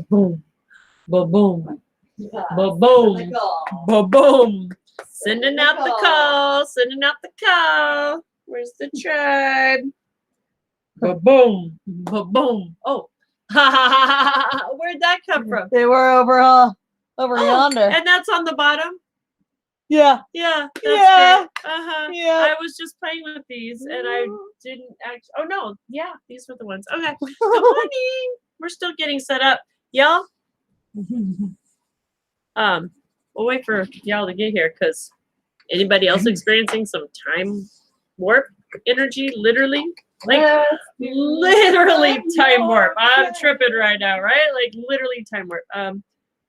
boom, boom, Yeah. boom, boom. Sending out the call. Sending out the call. Where's the tribe? Boom, boom. Oh, where'd that come from? They were over yonder. And that's on the bottom. Yeah. Yeah. That's Yeah. great. Uh-huh. Yeah. I was just playing with these and I didn't actually. Oh no. Yeah, these were the ones. Okay. Good morning. We're still getting set up, y'all. We'll wait for y'all to get here because anybody else experiencing some time warp energy, literally? Like literally time warp. I'm tripping right now, right? Like literally time warp.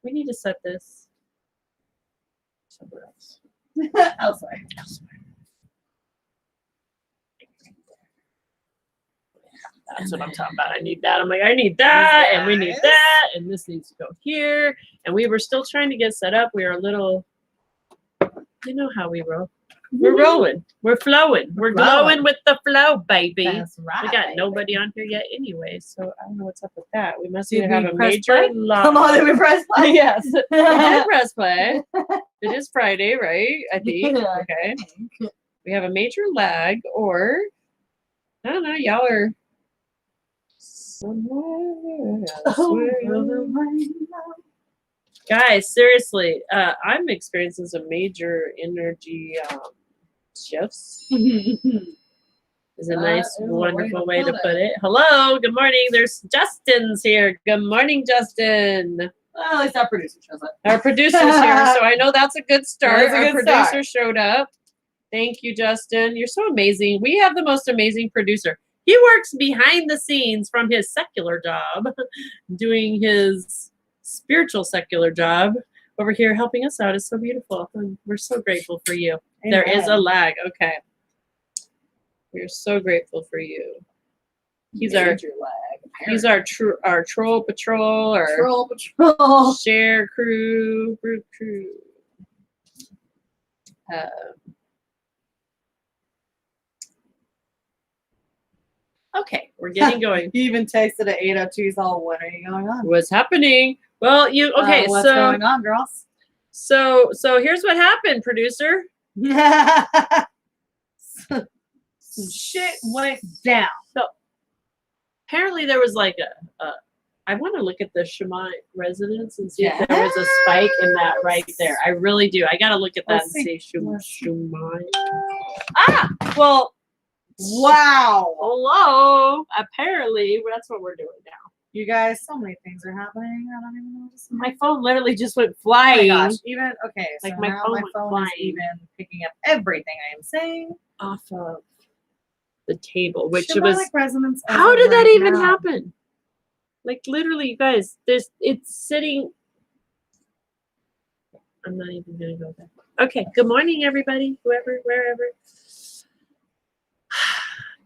We need to set this somewhere else. Elsewhere. That's what I'm talking about. I need that. I'm like, I need that, and we need that, and this needs to go here. And we were still trying to get set up. We were a little, you know how we roll. We're rolling. We're flowing. We're glowing with the flow, baby. That's right. We got nobody on here yet anyway, so I don't know what's up with that. We must Did have we a press major play? lag. Come on, did we press play? Yes. We did press play. It is Friday, right? I think. Yeah. Okay. We have a major lag, or I don't know, y'all are somewhere else. Guys, seriously, I'm experiencing some major energy shifts. Is a nice, wonderful way to put it. Hello, good morning. There's Justin's here. Good morning, Justin. Well, at least our producer shows up. Our producer's here, so I know that's a good start. That's a Our good producer start. showed up. Thank you, Justin. You're so amazing. We have the most amazing producer. He works behind the scenes from his secular job, doing his spiritual secular job over here helping us out. It's so beautiful. And we're so grateful for you. Amen. There is a lag. Okay. We're so grateful for you. He's Major lag. our troll patrol, our Troll patrol. share crew, Brew crew. Okay, we're getting going. He even texted at 8:02. He's all, what are you going on? What's happening? Well, What's going on, girls? So here's what happened, producer. Some shit went down. So apparently there was like a I want to look at the Shemai resonance and see if there was a spike in that right there. I really do. I got to look at that and see Shemai. Ah, well, wow. hello. Apparently, that's what we're doing now. You guys, so many things are happening. I don't even know what to say. My phone literally just went Oh flying. my gosh. Even, okay, so Like, my now phone my went phone flying. is even picking up everything I am saying. Off of the table, which Shamanic was resonance. how did that right even now. happen? Like literally, you guys, it's sitting. I'm not even gonna go there. Okay. Good morning, everybody. Whoever, wherever.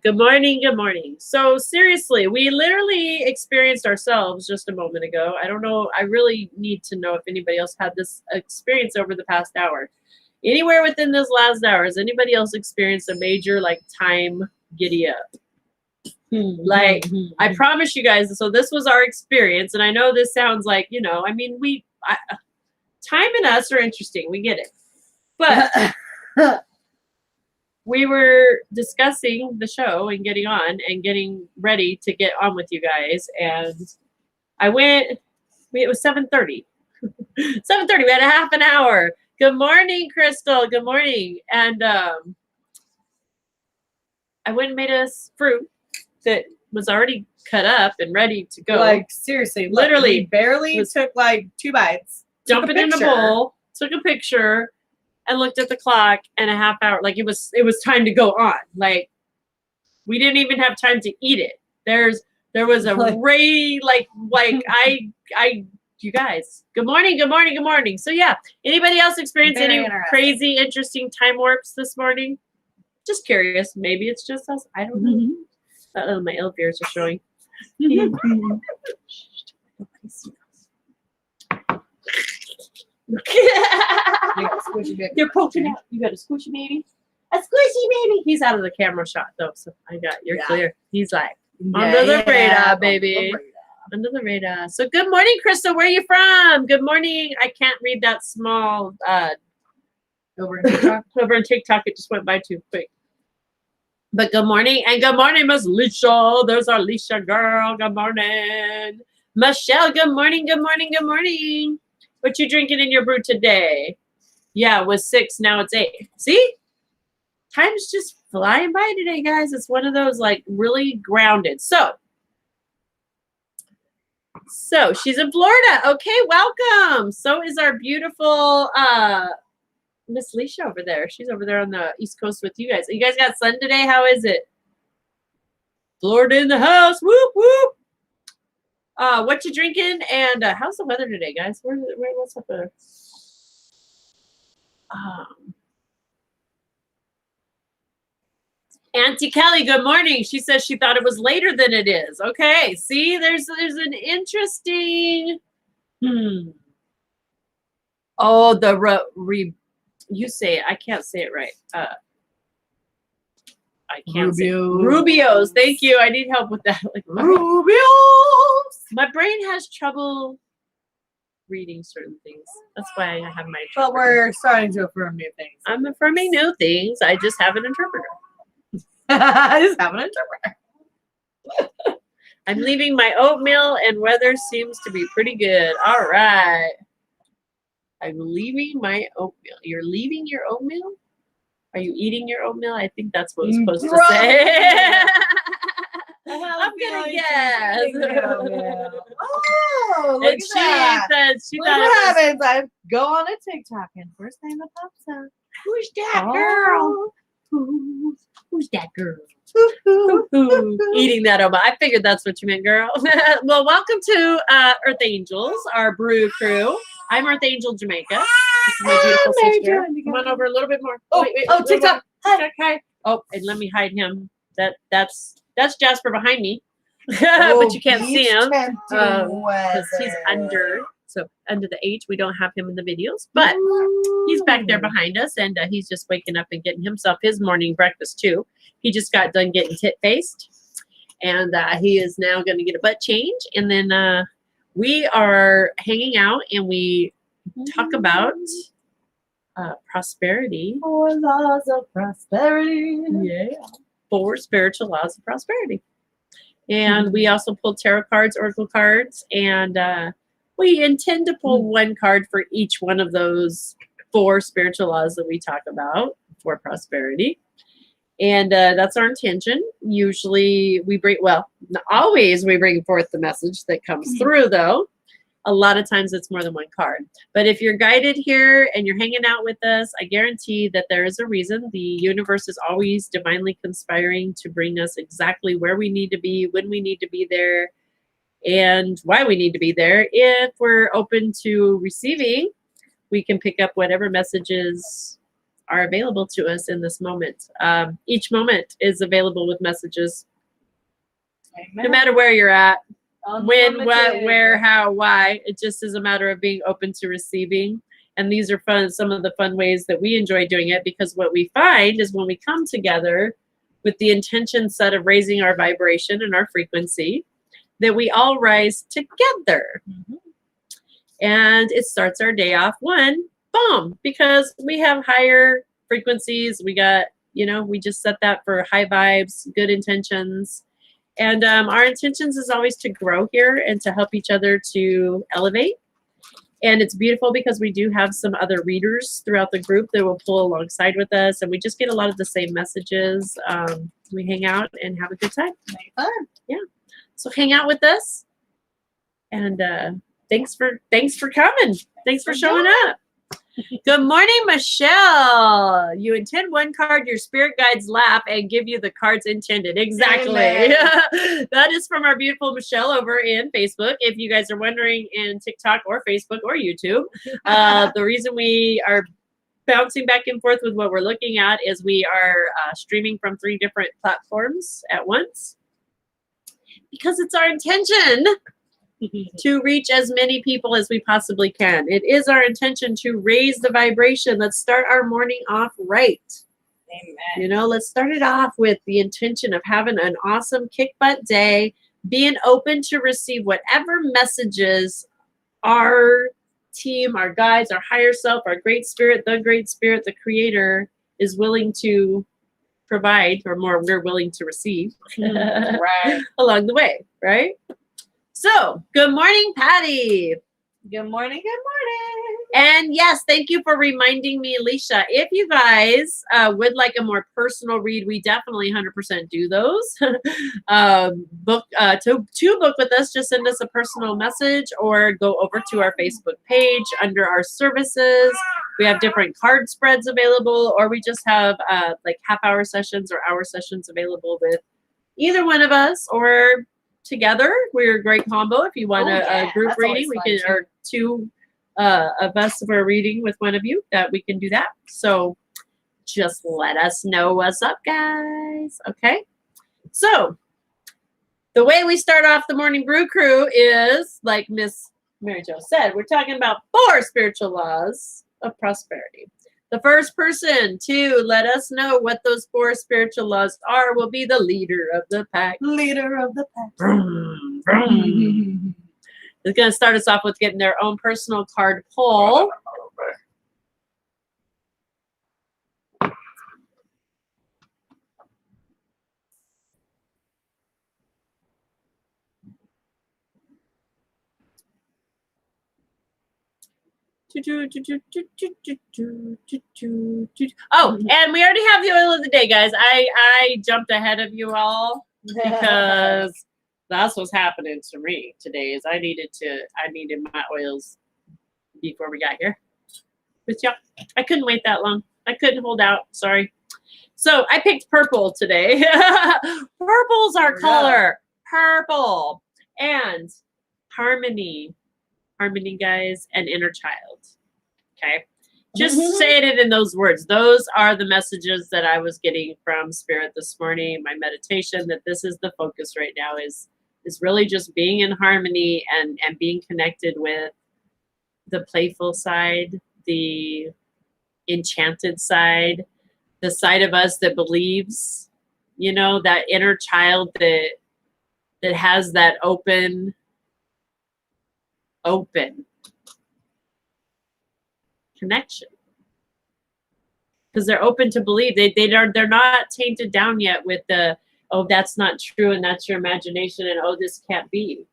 Good morning. Good morning. So seriously, we literally experienced ourselves just a moment ago. I don't know. I really need to know if anybody else had this experience over the past hour. Anywhere within this last hour, has anybody else experienced a major like time giddy up? Like, I promise you guys, so this was our experience, and I know this sounds like, I mean, time and us are interesting, we get it. But we were discussing the show and getting on and getting ready to get on with you guys, and it was 7:30. 7:30, we had a half an hour. Good morning, Crystal, good morning. And I went and made us fruit that was already cut up and ready to go. Like, seriously, Literally, we barely took like 2 bites. Dump it in a bowl, took a picture, and looked at the clock, and a half hour, like it was time to go on. Like, we didn't even have time to eat it. There was a ray, like you guys, good morning, good morning, good morning. So yeah, anybody else experience any crazy, interesting time warps this morning? Just curious. Maybe it's just us. I don't know. My elf ears are showing. You're poking out. You got a squishy baby? A squishy baby. He's out of the camera shot though, so you're clear. He's like, under the radar, baby. Under the radar. So good morning, Crystal. Where are you from? Good morning. I can't read that small Over in TikTok. over on TikTok. It just went by too quick. But good morning. And good morning, Miss Leisha. There's our Leisha girl. Good morning. Michelle, good morning. Good morning. Good morning. What you drinking in your brew today? Yeah, it was 6. Now it's 8. See? Time's just flying by today, guys. It's one of those like really grounded. So she's in Florida. Okay, welcome. So is our beautiful Miss Leisha over there. She's over there on the East Coast with you guys. You guys got sun today? How is it? Florida in the house. Whoop whoop. What you drinking? And how's the weather today, guys? What's up there? Auntie Kelly, good morning. She says she thought it was later than it is. Okay, see, there's an interesting. Oh, you say it. I can't say it right. I can't say Rubios. Thank you. I need help with that. Like Rubios. My brain has trouble reading certain things. That's why I have my. But we're starting to affirm new things. I'm affirming new things. I just have an interpreter. I just have an interpreter. I'm leaving my oatmeal and weather seems to be pretty good. All right. I'm leaving my oatmeal. You're leaving your oatmeal? Are you eating your oatmeal? I think that's what I was supposed to say. I'm gonna guess. Oh, look And at that. she Look thought what it was, happens. I go on a TikTok and first thing that pops up. who's that girl? Who's that girl? Eating that oatmeal. I figured that's what you meant, girl. Well, welcome to Earth Angels, our brew crew. I'm Earth Angel Jamaica. This is my beautiful sister. Come on over a little bit more. Wait, TikTok. Hi. Oh, and let me hide him. That's Jasper behind me. But you can't see him because he's under. So under the H, we don't have him in the videos, but he's back there behind us, and he's just waking up and getting himself his morning breakfast too. He just got done getting tit-faced, and he is now going to get a butt change, and then we are hanging out, and we talk about prosperity. 4 laws of prosperity. Yeah. 4 spiritual laws of prosperity. And we also pulled tarot cards, oracle cards, and we intend to pull one card for each one of those 4 spiritual laws that we talk about for prosperity. And that's our intention. Usually we bring, well, not always we bring forth the message that comes through, though. A lot of times it's more than one card. But if you're guided here and you're hanging out with us, I guarantee that there is a reason. The universe is always divinely conspiring to bring us exactly where we need to be, when we need to be there, and why we need to be there. If we're open to receiving, we can pick up whatever messages are available to us in this moment. Each moment is available with messages, no matter where you're at. When, what, where, how, why. It just is a matter of being open to receiving. And these are some of the fun ways that we enjoy doing it, because what we find is when we come together with the intention set of raising our vibration and our frequency, that we all rise together. And it starts our day off boom, because we have higher frequencies. We got, we just set that for high vibes, good intentions. And our intentions is always to grow here and to help each other to elevate. And it's beautiful because we do have some other readers throughout the group that will pull alongside with us. And we just get a lot of the same messages. We hang out and have a good time. Fun. Yeah. So hang out with us. And thanks for coming. Thanks for showing up. Good morning, Michelle. You intend one card, your spirit guides laugh and give you the cards intended. Exactly. That is from our beautiful Michelle over in Facebook. If you guys are wondering, in TikTok or Facebook or YouTube, the reason we are bouncing back and forth with what we're looking at is we are streaming from 3 different platforms at once, because it's our intention to reach as many people as we possibly can. It is our intention to raise the vibration. Let's start our morning off right. Amen. Let's start it off with the intention of having an awesome kick butt day, being open to receive whatever messages our team, our guides, our higher self, our great spirit, the creator is willing to provide, or more, we're willing to receive Right. along the way, right? So, good morning, Patty. Good morning. Good morning. And yes, thank you for reminding me, Alicia. If you guys would like a more personal read, we definitely 100% do those. To book with us, just send us a personal message or go over to our Facebook page under our services. We have different card spreads available, or we just have like half-hour sessions or hour sessions available with either one of us or together. We're a great combo. If you want a group reading, we can, or two of us for a reading with one of you, that we can do that. So just let us know what's up, guys. Okay. So the way we start off the Morning Brew Crew is, like Miss Mary Jo said, we're talking about 4 spiritual laws of prosperity. The first person to let us know what those 4 spiritual laws are will be the leader of the pack. Leader of the pack. Vroom, vroom. It's going to start us off with getting their own personal card pull. Oh, and we already have the oil of the day, guys. I jumped ahead of you all because that's what's happening to me today. Is I needed my oils before we got here. But yeah, I couldn't wait that long. I couldn't hold out. Sorry. So I picked purple today. Purple's our color. Purple. And harmony. Harmony, guys, and inner child. Okay. Just saying it in those words. Those are the messages that I was getting from Spirit this morning. My meditation, that this is the focus right now, is really just being in harmony and being connected with the playful side, the enchanted side, the side of us that believes, you know, that inner child that has that open connection, because they're open to believe. They're not tainted down yet with the, oh, that's not true and that's your imagination and oh, this can't be.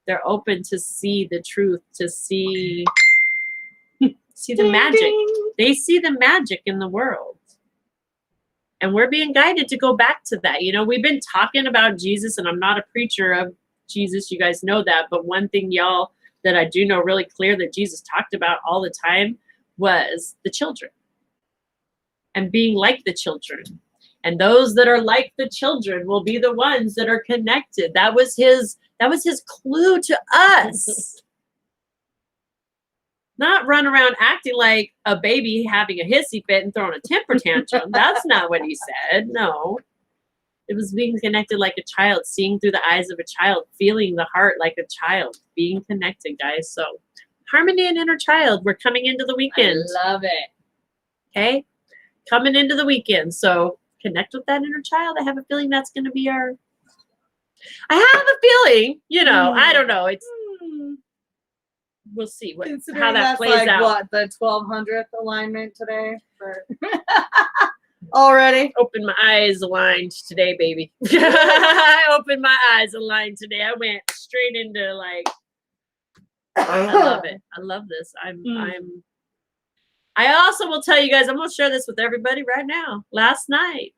They're open to see the truth, to see the magic. They see the magic in the world. And we're being guided to go back to that. You know, we've been talking about Jesus, and I'm not a preacher of Jesus. You guys know that. But one thing, y'all, that I do know really clear that Jesus talked about all the time was the children and being like the children. And those that are like the children will be the ones that are connected. That was his clue to us. Not run around acting like a baby having a hissy fit and throwing a temper tantrum. That's not what he said. No. It was being connected like a child, seeing through the eyes of a child, feeling the heart like a child, being connected, guys. So harmony and inner child, we're coming into the weekend. I love it. Okay? Coming into the weekend. So connect with that inner child. I have a feeling that's going to be I have a feeling, you know, I don't know. It's, we'll see how that plays like, out. What, the 1200th alignment today? Already? Open my eyes aligned today, baby. I opened my eyes aligned today. I went straight into like, I love it. I love this. I also will tell you guys, I'm going to share this with everybody right now. Last night,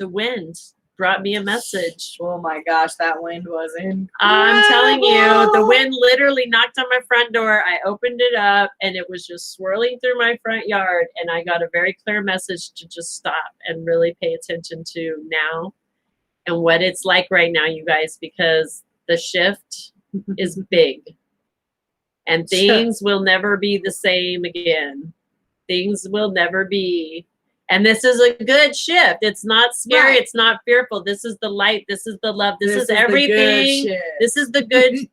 the wind brought me a message. Oh my gosh, that wind was in. I'm telling you, the wind literally knocked on my front door. I opened it up and it was just swirling through my front yard. And I got a very clear message to just stop and really pay attention to now and what it's like right now, you guys, because the shift is big and things will never be the same again. Things will never be. And this is a good shift. It's not scary. Right. It's not fearful. This is the light. This is the love. This is everything. This is the good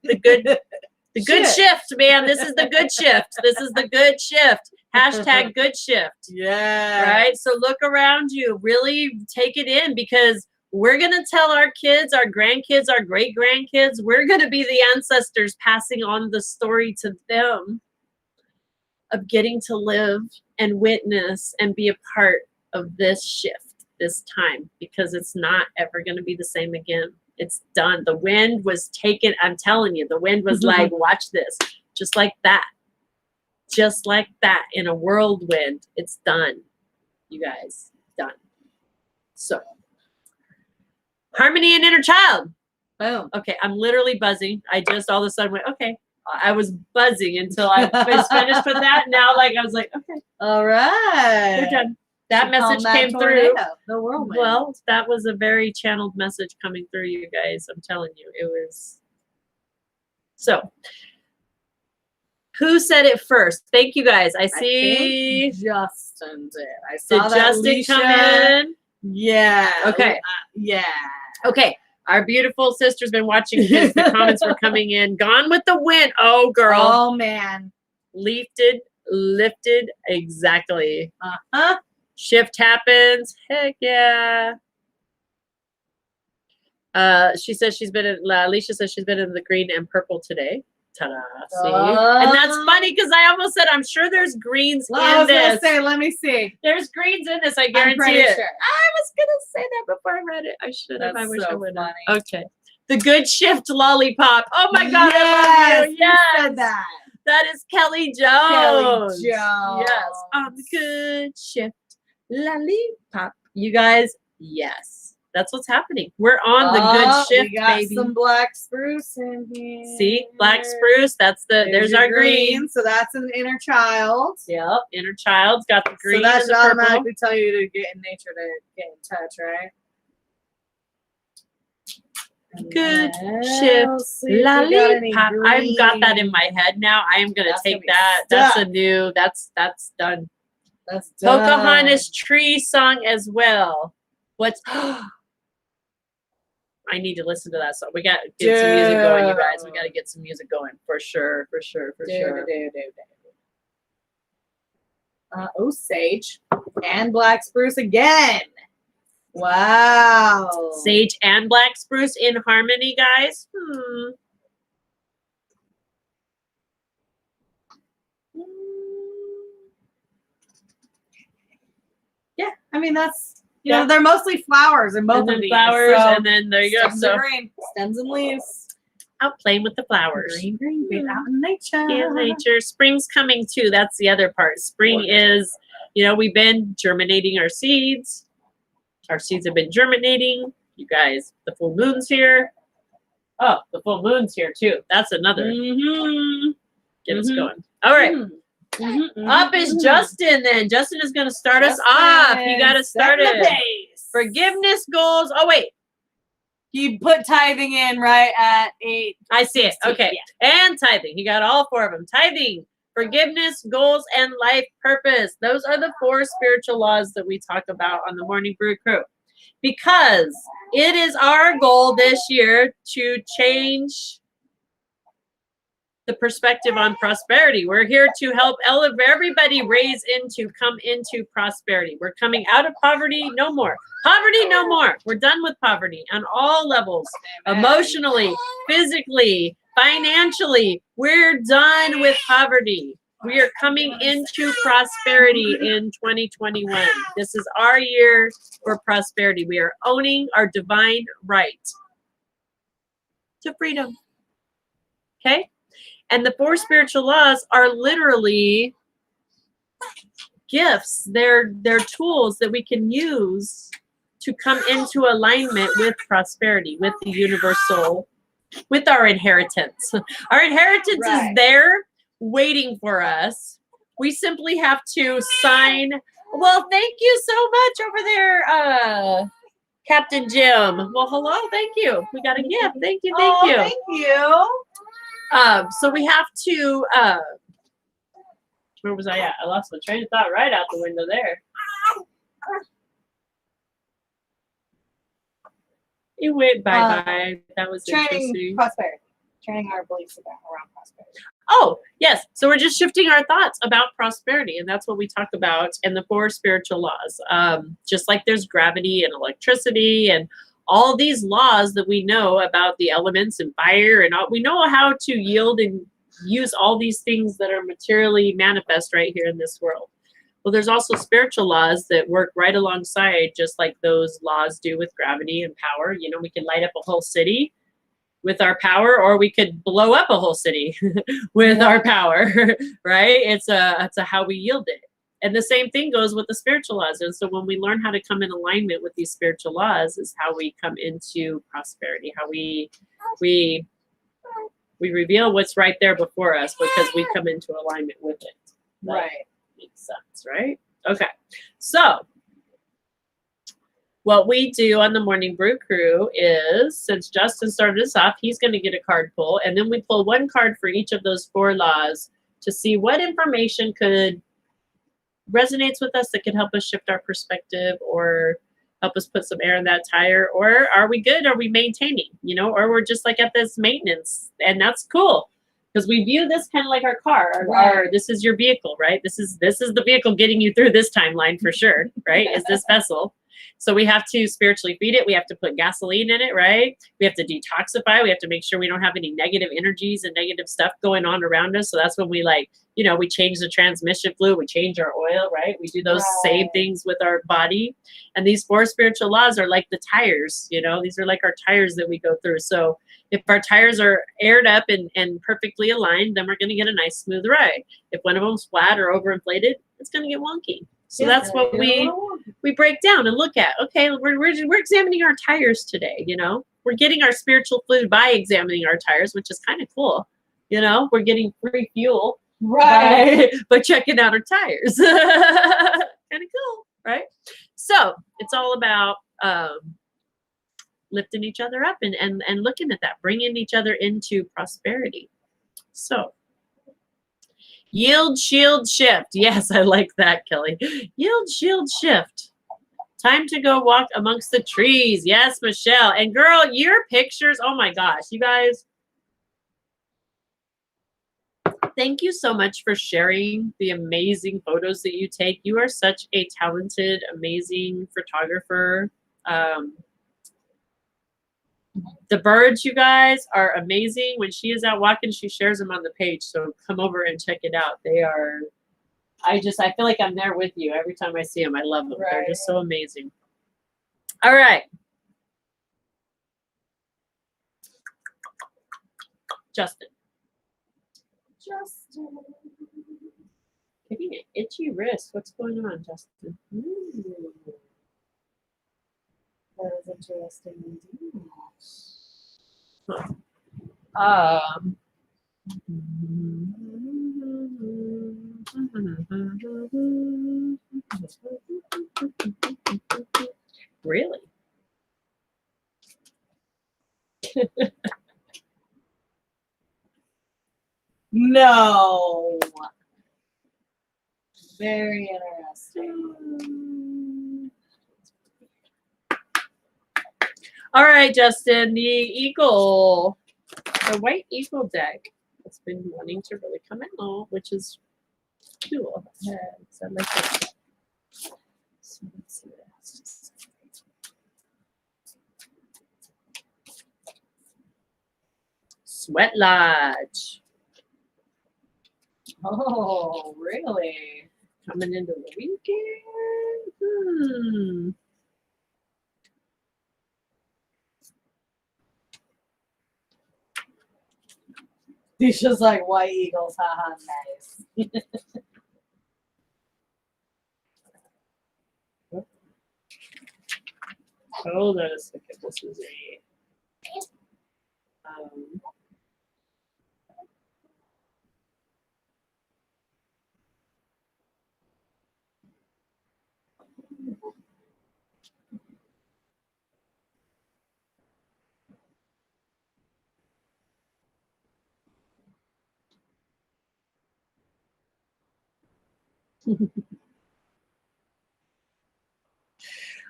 shift, man. This is the good shift. This is the good shift. Hashtag good shift. Yeah. Right. So look around you. Really take it in, because We're going to tell our kids, our grandkids, our great-grandkids, we're going to be the ancestors passing on the story to them of getting to live and witness and be a part of this shift this time, because it's not ever going to be the same again. It's done. The wind was taken. I'm telling you, the wind was like, watch this, just like that. Just like that, in a whirlwind. It's done, you guys. Done. So, harmony and inner child. Boom. Okay, I'm literally buzzing. I just all of a sudden went, okay. I was buzzing until I was finished with that. Now, like, I was like, okay. All right. We're done. That message came through. The whirlwind. Well, that was a very channeled message coming through, you guys. I'm telling you, it was. So, who said it first? Thank you, guys. I see. Justin did. I saw Did that Justin Alicia. come in? Yeah. Okay. Yeah. Okay. Our beautiful sister's been watching because the comments were coming in. Gone with the wind. Oh, girl. Oh, man. Lifted. Exactly. Uh-huh. Shift happens. Heck yeah. She says she's been in, Alicia says she's been in the green and purple today. Ta-da. See? And that's funny because I almost said, I'm sure there's greens in I was this. going to say, let me see. There's greens in this. I guarantee pretty it. sure. I was going to say that before I read it. I should have. That's I wish so I would have. funny. Okay. The good shift lollipop. Oh my God. Yes, I love you. Yes. you said that. That is Kelly Jones. Kelly Jones. Yes. On the good shift lollipop. You guys, yes. That's what's happening. We're on the good shift, we got baby. some black spruce in here. See? Black spruce. That's there's your our green. So that's an inner child. Yep. Inner child's got the green So that and should the purple. automatically tell you to get in nature to get in touch, right? Good Let's shift see if we got any lollipop. I've got that in green. my head now. I am gonna That's take gonna be that. stuck. That's a new. That's done. That's done. Pocahontas tree song as well. What's? I need to listen to that song. We got to get some music going, you guys. We got to get some music going for sure, for sure, for sure. Sage and black spruce again. Wow. Sage and black spruce in harmony, guys. Yeah, I mean that's you know they're mostly flowers and both And then of these. flowers, so and then there you go. stems So and green, stems and leaves. out playing with the flowers. Green, get out in nature. In nature. Spring's coming too. That's the other part. Spring is, we've been germinating our seeds. Our seeds have been germinating. You guys, the full moon's here. Oh, the full moon's here too. That's another. Get us going. All right. Up is Justin then. Justin is going to start us off. You got to start it. Forgiveness goals. Oh, wait. You put tithing in right at 8. I see it. Okay. Yeah. And tithing. He got all 4 of them. Tithing, forgiveness, goals, and life purpose. Those are the 4 spiritual laws that we talk about on the Morning Brew Crew. Because it is our goal this year to change the perspective on prosperity. We're here to help everybody come into prosperity. We're coming out of poverty, no more. Poverty, no more. We're done with poverty on all levels. Emotionally, physically, financially. We're done with poverty. We are coming into prosperity in 2021. This is our year for prosperity. We are owning our divine right to freedom. Okay? And the 4 spiritual laws are literally gifts. They're tools that we can use to come into alignment with prosperity, with the universal, with our inheritance. Our inheritance is there waiting for us. We simply have to sign. Well, thank you so much over there, Captain Jim. Well, hello. Thank you. We got a gift. Thank you. Thank you. Thank you. So we have to, where was I at? I lost my train of thought right out the window there. It went bye-bye. That was interesting. Prosperity. Training our beliefs around prosperity. Oh, yes. So we're just shifting our thoughts about prosperity, and that's what we talk about in the 4 spiritual laws. Just like there's gravity and electricity and all these laws that we know about the elements and fire and all, we know how to yield and use all these things that are materially manifest right here in this world. Well, there's also spiritual laws that work right alongside, just like those laws do with gravity and power. You know, we can light up a whole city with our power, or we could blow up a whole city with our power, right? It's a how we yield it. And the same thing goes with the spiritual laws. And so when we learn how to come in alignment with these spiritual laws is how we come into prosperity, how we reveal what's right there before us because we come into alignment with it. Right. Makes sense, right? Okay. So what we do on the Morning Brew Crew is, since Justin started us off, he's going to get a card pull, and then we pull one card for each of those 4 laws to see what information could resonates with us that could help us shift our perspective or help us put some air in that tire. Or are we good? Are we maintaining? You know, or we're just like at this maintenance, and that's cool because we view this kind of like our car. This is your vehicle, right? This is the vehicle getting you through this timeline for sure, right? Is this vessel. So we have to spiritually feed it. We have to put gasoline in it, right? We have to detoxify. We have to make sure we don't have any negative energies and negative stuff going on around us. So that's when we we change the transmission fluid, we change our oil, right? We do those same things with our body. And these 4 spiritual laws are like the tires, these are like our tires that we go through. So if our tires are aired up and perfectly aligned, then we're going to get a nice smooth ride. If one of them's flat or overinflated, it's going to get wonky. So that's what we break down and look at. Okay, we're examining our tires today, We're getting our spiritual food by examining our tires, which is kind of cool. We're getting free fuel by checking out our tires. Kind of cool, right? So it's all about lifting each other up and looking at that, bringing each other into prosperity. So yield, shield, shift. Yes, I like that, Kelly. Yield, shield, shift. Time to go walk amongst the trees. Yes, Michelle. And girl, your pictures, oh my gosh, you guys. Thank you so much for sharing the amazing photos that you take. You are such a talented, amazing photographer. The birds, you guys, are amazing. When she is out walking, she shares them on the page. So come over and check it out. They are, I feel like I'm there with you every time I see them. I love them. Right. They're just so amazing. All right. Justin. Getting an itchy wrist. What's going on, Justin? Ooh. That is interesting indeed. Really? No. Very interesting. All right, Justin, the white eagle deck has been wanting to really come out, which is cool. So I like that. So let's see what else to say. Sweat Lodge. Oh, really? Coming into the weekend. He's just like white eagles, haha, nice. Hold on a second. This is a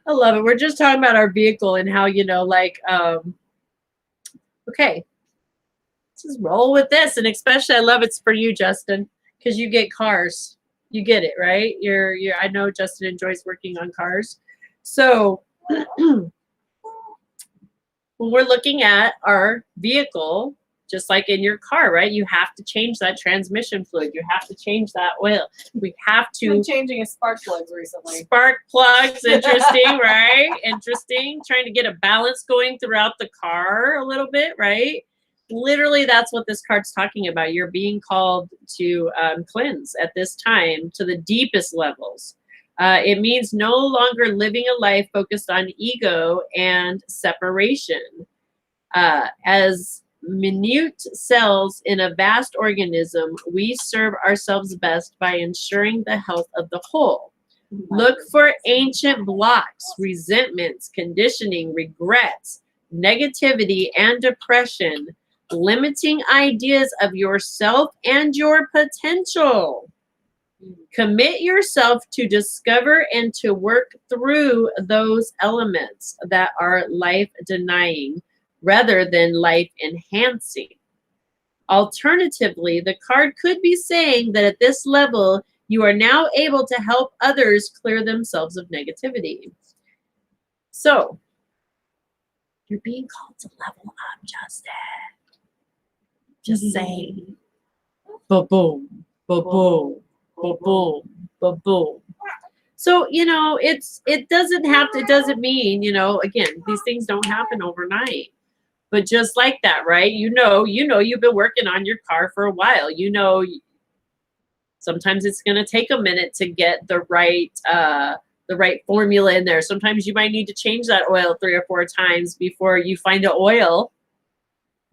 I love it. We're just talking about our vehicle and how, okay, let's just roll with this. And especially I love it's for you, Justin, because you get cars. You get it, right? I know Justin enjoys working on cars. So when we're looking at our vehicle, just like in your car, right? You have to change that transmission fluid. You have to change that oil. We have to. Been changing his spark plugs recently. Spark plugs, interesting, right? Interesting. Trying to get a balance going throughout the car a little bit, right? Literally, that's what this card's talking about. You're being called to cleanse at this time to the deepest levels. It means no longer living a life focused on ego and separation. As minute cells in a vast organism, we serve ourselves best by ensuring the health of the whole. Look for ancient blocks, resentments, conditioning, regrets, negativity, and depression, limiting ideas of yourself and your potential. Commit yourself to discover and to work through those elements that are life denying rather than life enhancing. Alternatively, the card could be saying that at this level, you are now able to help others clear themselves of negativity. So, you're being called to level up, Justin. Just saying. Ba-boom, ba-boom, ba-boom, ba-boom. So, it doesn't mean, again, these things don't happen overnight. But just like that, right? You've been working on your car for a while. Sometimes it's going to take a minute to get the right formula in there. Sometimes you might need to change that oil 3 or 4 times before you find an oil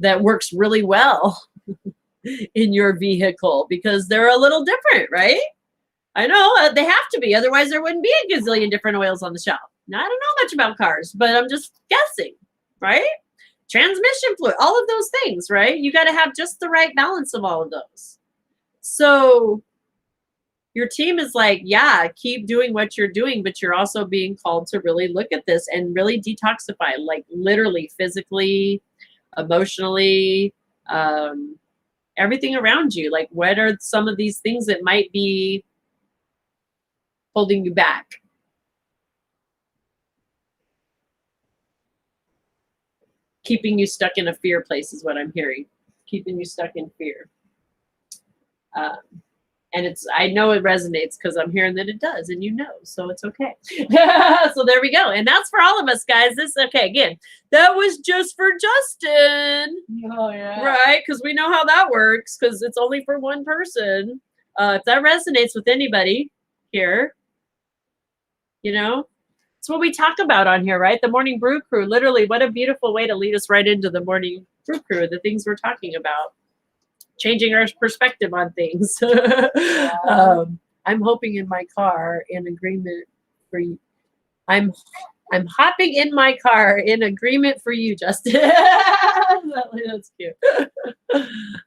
that works really well in your vehicle, because they're a little different, right? I know they have to be, otherwise there wouldn't be a gazillion different oils on the shelf. Now, I don't know much about cars, but I'm just guessing, right? Transmission fluid, all of those things, right? You got to have just the right balance of all of those. So your team is like, yeah, keep doing what you're doing, but you're also being called to really look at this and really detoxify, like literally, physically, emotionally, everything around you. Like, what are some of these things that might be holding you back? Keeping you stuck in a fear place is what I'm hearing. Keeping you stuck in fear. And I know it resonates because I'm hearing that it does, and so it's okay. So there we go. And that's for all of us, guys. Again, that was just for Justin. Oh, yeah. Right? Because we know how that works, because it's only for one person. If that resonates with anybody here, it's what we talk about on here, right? The Morning Brew Crew. Literally, what a beautiful way to lead us right into the Morning Brew Crew, the things we're talking about. Changing our perspective on things. I'm hoping in my car in agreement for you. I'm hopping in my car in agreement for you, Justin. That's cute.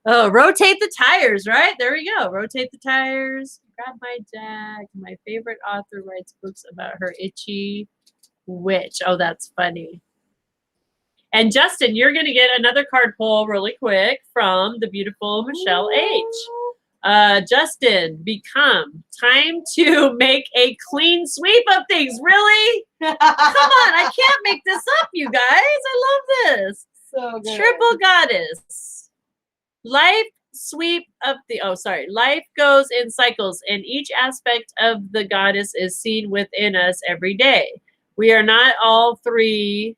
Oh, rotate the tires, right? There we go. Rotate the tires. Grab my deck. My favorite author writes books about her itchy witch. Oh, that's funny. And Justin, you're going to get another card pull really quick from the beautiful Michelle H. Justin, become time to make a clean sweep of things. Really? Come on, I can't make this up, you guys. I love this. So good. Triple goddess. Life goes in cycles, and each aspect of the goddess is seen within us every day. We are not all three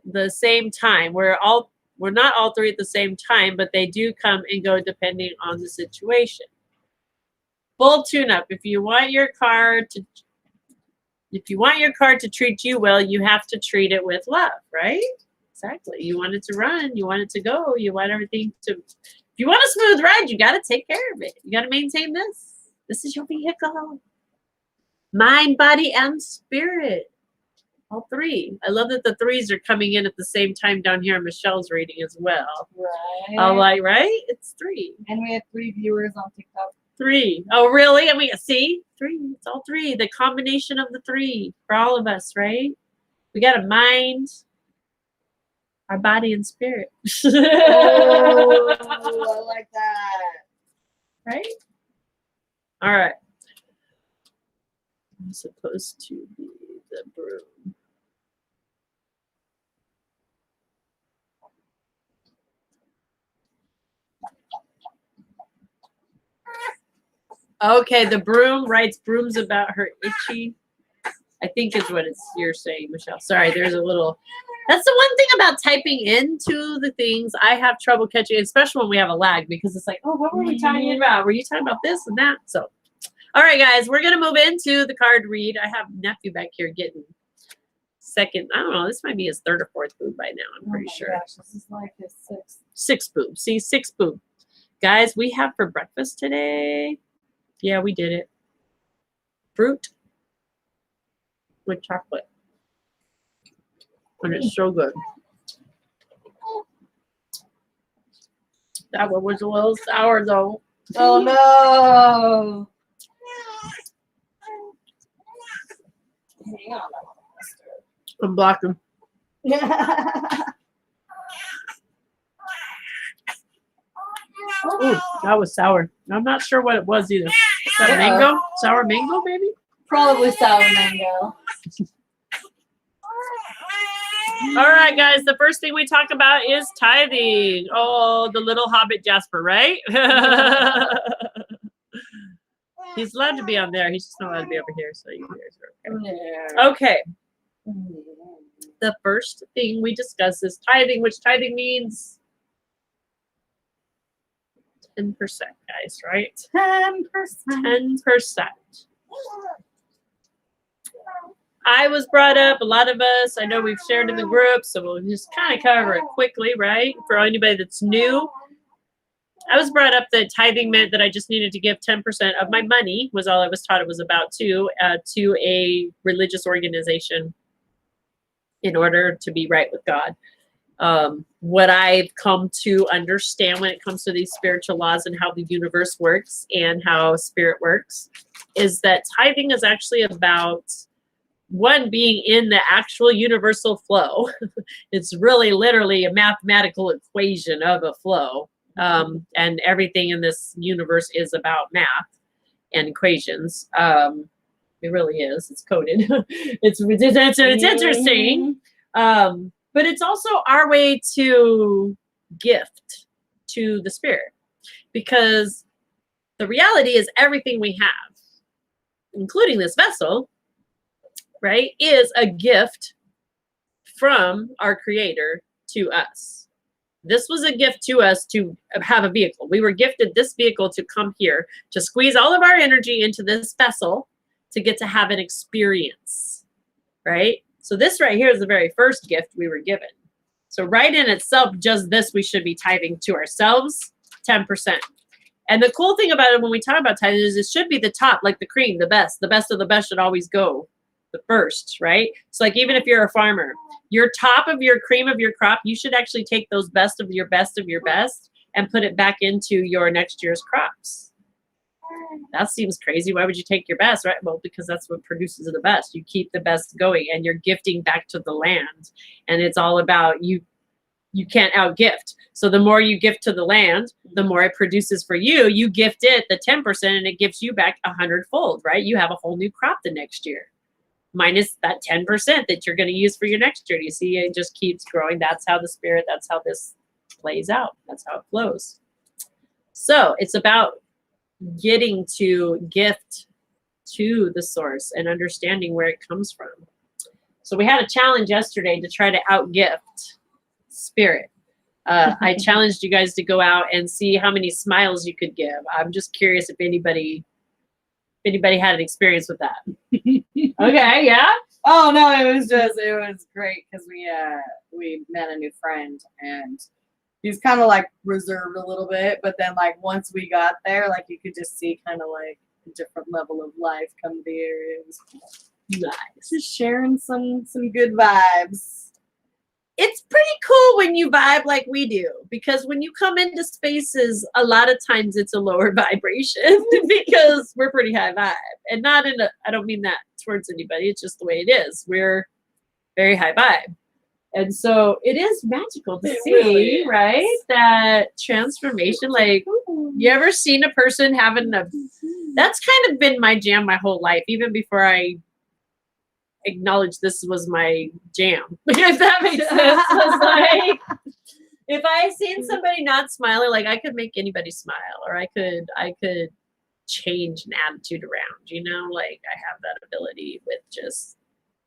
the same time. We're not all three at the same time, but they do come and go depending on the situation. Full tune-up. If you want your car to treat you well, you have to treat it with love, right? Exactly. You want it to run, you want it to go, you want everything to. If you want a smooth ride, you got to take care of it. You got to maintain this. This is your vehicle. Mind, body, and spirit. All 3. I love that the 3s are coming in at the same time down here in Michelle's reading as well. Right. I'm like, right? It's 3. And we have 3 viewers on TikTok. 3. Oh, really? I mean, see? 3. It's all 3. The combination of the 3 for all of us, right? We got a mind, our body, and spirit. Oh, I like that. Right? All right. I'm supposed to be the broom. Okay, the broom writes brooms about her itchy. I think is what you're saying, Michelle. Sorry, there's a little. That's the one thing about typing into the things. I have trouble catching, especially when we have a lag, because it's like, oh, what were we talking about? Were you talking about this and that? So, all right, guys, we're gonna move into the card read. I have nephew back here getting second. I don't know. This might be his third or fourth boob by now. I'm pretty sure. Gosh, this is like his sixth. Six boob. See, six boob. Guys, we have for breakfast today. Yeah, we did it. Fruit with chocolate. And it's so good. That one was a little sour though. Oh no! Hang on. I'm blocking. Ooh, that was sour. I'm not sure what it was either. Is that mango? Sour mango, maybe? Probably sour mango. All right, guys. The first thing we talk about is tithing. Oh, the little hobbit Jasper, right? He's allowed to be on there. He's just not allowed to be over here. So you guys are okay. Okay. The first thing we discuss is tithing, which tithing means 10%, guys, right? 10%. 10%. I was brought up, a lot of us, I know we've shared in the group, so we'll just kind of cover it quickly, right? For anybody that's new, I was brought up that tithing meant that I just needed to give 10% of my money, was all I was taught it was about, to a religious organization in order to be right with God. What I've come to understand when it comes to these spiritual laws and how the universe works and how spirit works is that tithing is actually about one being in the actual universal flow. It's really literally a mathematical equation of a flow. And everything in this universe is about math and equations. It really is. It's coded. it's interesting. But it's also our way to gift to the spirit, because the reality is everything we have, including this vessel, right, is a gift from our creator to us. This was a gift to us to have a vehicle. We were gifted this vehicle to come here, to squeeze all of our energy into this vessel to get to have an experience, right? So this right here is the very first gift we were given. So right in itself, just this, we should be tithing to ourselves, 10%. And the cool thing about it when we talk about tithing is it should be the top, like the cream, the best. The best of the best should always go the first, right? So like even if you're a farmer, your top of your cream of your crop, you should actually take those best of your best and put it back into your next year's crops. That seems crazy. Why would you take your best, right? Well, because that's what produces the best. You keep the best going and you're gifting back to the land. And it's all about you can't outgift. So the more you gift to the land, the more it produces for you. You gift it the 10% and it gives you back 100-fold, right? You have a whole new crop the next year. Minus that 10% that you're going to use for your next year. You see, it just keeps growing. That's how that's how this plays out. That's how it flows. So it's about getting to gift to the source and understanding where it comes from. So we had a challenge yesterday to try to outgift spirit. I challenged you guys to go out and see how many smiles you could give. I'm just curious if anybody had an experience with that. Okay, yeah. Oh no, it was great because we met a new friend and he's kind of like reserved a little bit, but then like once we got there, like you could just see kind of like a different level of life come to the area. It was nice. Just sharing some good vibes. It's pretty cool when you vibe like we do, because when you come into spaces, a lot of times it's a lower vibration because we're pretty high vibe. And not in I don't mean that towards anybody. It's just the way it is. We're very high vibe. And so it is magical to see, really, right? That transformation. Like, you ever seen a person having that's kind of been my jam my whole life, even before I acknowledge this was my jam. If that makes sense. It's like, if I seen somebody not smiling, like I could make anybody smile, or I could change an attitude around, you know, like I have that ability with just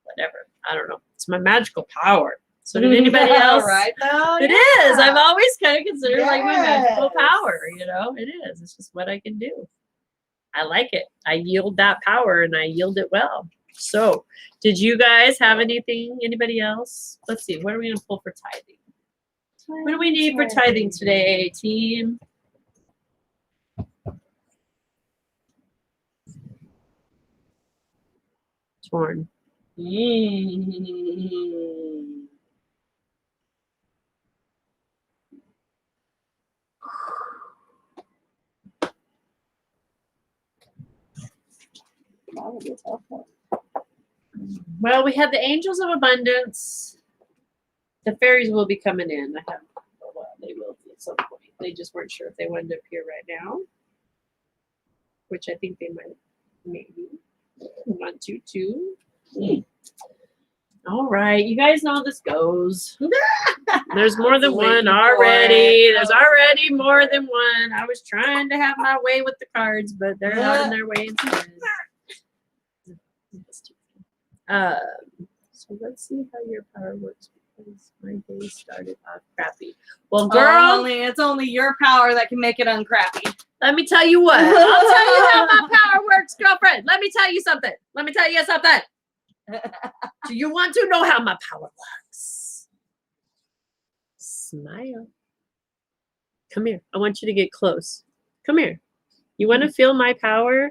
whatever. I don't know. It's my magical power. So did anybody else? Right though? It is. I've always kind of considered like my magical Yes. power, you know, it is. It's just what I can do. I like it. I yield that power and I yield it well. So did you guys have anything? Anybody else? Let's see. What are we going to pull for tithing? What do we need for tithing today, team? Torn. That would be a tough one. Well, we have the angels of abundance. The fairies will be coming in. I have, well, they will at some point. They just weren't sure if they wanted to appear right now, which I think they might, maybe. 1, 2, 2. All right, you guys know how this goes. There's more than one already. There's already more than one. I was trying to have my way with the cards, but they're not in their way instead. So let's see how your power works because my day started off crappy. Well, girl, it's only your power that can make it uncrappy. let me tell you what. I'll tell you how my power works, girlfriend. Let me tell you something. Let me tell you something. Do you want to know how my power works? Smile. Come here. I want you to get close. Come here. You want to feel my power?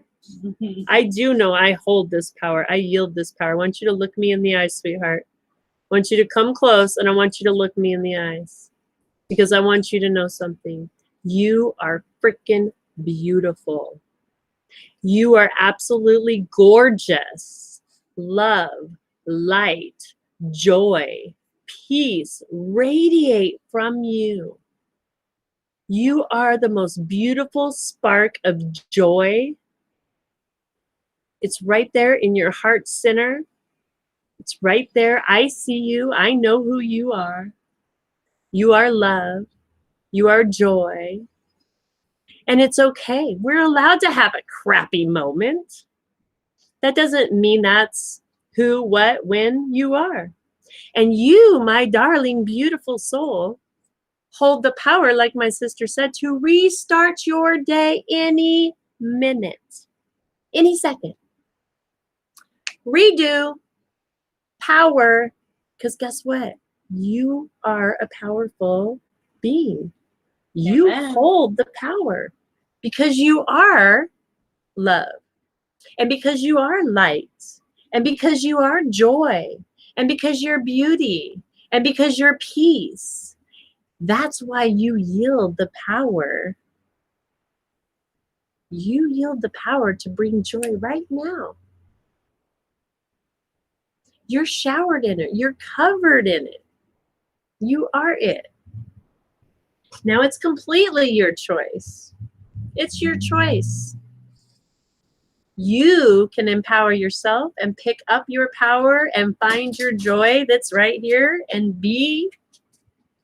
I do know I hold this power. I yield this power. I want you to look me in the eyes, sweetheart. I want you to come close and I want you to look me in the eyes because I want you to know something. You are freaking beautiful. You are absolutely gorgeous. Love, light, joy, peace radiate from you. You are the most beautiful spark of joy. It's right there in your heart center. It's right there. I see you. I know who you are. You are love. You are joy. And it's okay. We're allowed to have a crappy moment. That doesn't mean that's who, what, when you are. And you, my darling, beautiful soul, hold the power, like my sister said, to restart your day any minute, any second. Redo. Power, because guess what? You are a powerful being. You hold the power because you are love and because you are light and because you are joy and because you're beauty and because you're peace. That's why you yield the power. You yield the power to bring joy right now. You're showered in it. You're covered in it. You are it. Now it's completely your choice. It's your choice. You can empower yourself and pick up your power and find your joy that's right here and be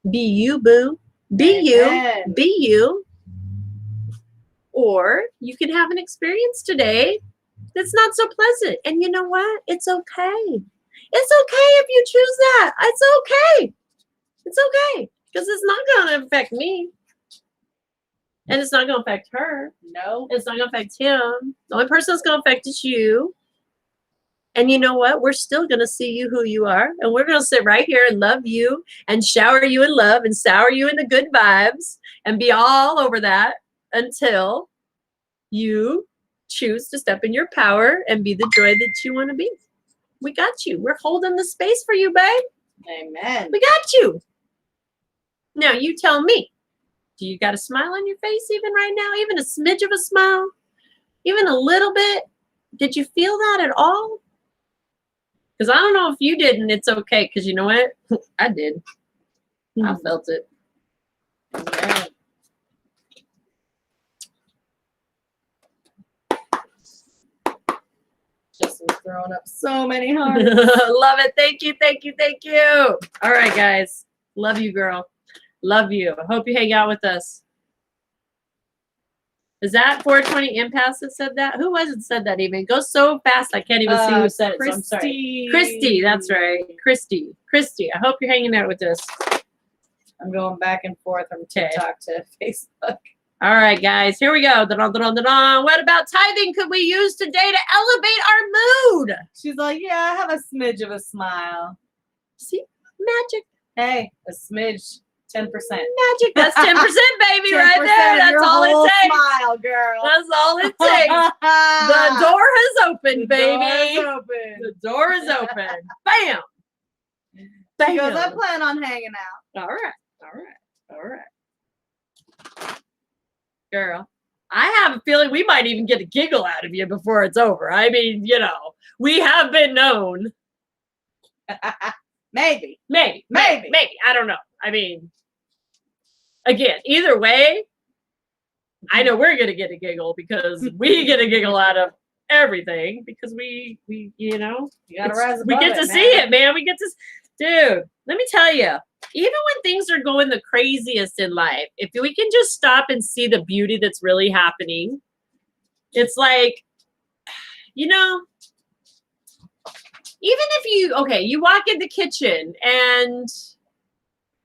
you, boo. Be you. Be you. Or you can have an experience today that's not so pleasant. And you know what? It's okay. It's okay if you choose that. It's okay. It's okay. Because it's not going to affect me. And it's not going to affect her. No. It's not going to affect him. The only person that's going to affect is you. And you know what? We're still going to see you who you are. And we're going to sit right here and love you and shower you in love and sour you in the good vibes and be all over that until you choose to step in your power and be the joy that you want to be. We got you. We're holding the space for you, babe. Amen. We got you. Now you tell me. Do you got a smile on your face even right now? Even a smidge of a smile? Even a little bit? Did you feel that at all? Because I don't know if you did, and it's okay. Because you know what? I did. I felt it. Amen. Justin's throwing up so many hearts. Love it. Thank you. Thank you. Thank you. All right, guys. Love you, girl. Love you. I hope you hang out with us. Is that 420 Impasse that said that? Who was it said that even? It goes so fast I can't even see who said it. So I'm sorry. Christy, that's right. Christy. I hope you're hanging out with us. I'm going back and forth from TikTok to Facebook. All right, guys, here we go. Da-da-da-da-da. What about tithing could we use today to elevate our mood? She's like, yeah, I have a smidge of a smile. See, magic. Hey, a smidge, 10%. Magic. That's 10%, baby, 10% right there. That's all it takes. Smile, girl. That's all it takes. The door has opened, baby. The door is open. Bam. Bam. She goes, I plan on hanging out. All right. Girl, I have a feeling we might even get a giggle out of you before it's over. I mean, we have been known. Maybe. I don't know. I mean, again, either way, I know we're going to get a giggle because we get a giggle out of everything because we you gotta rise above we get to see it, man. We get to, dude, let me tell you, even when things are going the craziest in life, if we can just stop and see the beauty that's really happening, it's like, even if you walk in the kitchen and,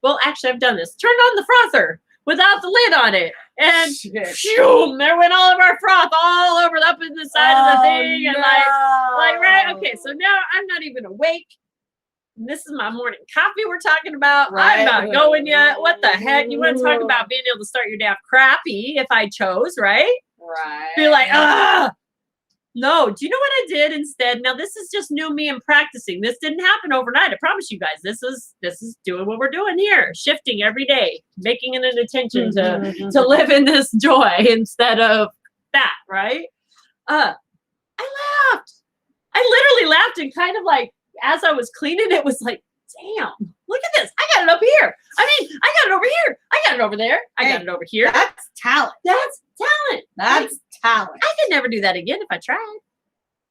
well, actually I've done this, turned on the frother without the lid on it. And shoom, there went all of our froth all over up in the side of the thing. No. And like, right. Okay. So now I'm not even awake. This is my morning coffee we're talking about. Right. I'm not going yet. What the heck? You want to talk about being able to start your day off crappy if I chose, right? Right. Be like, no, do you know what I did instead? Now this is just new me and practicing. This didn't happen overnight. I promise you guys. This is doing what we're doing here. Shifting every day, making it an intention to live in this joy instead of that, right? I laughed. I literally laughed and kind of like, as I was cleaning, it was like, damn, look at this. I got it over here. I mean, I got it over here. I got it over there. I got it over here. That's talent. That's talent. That's talent. I could never do that again if I tried.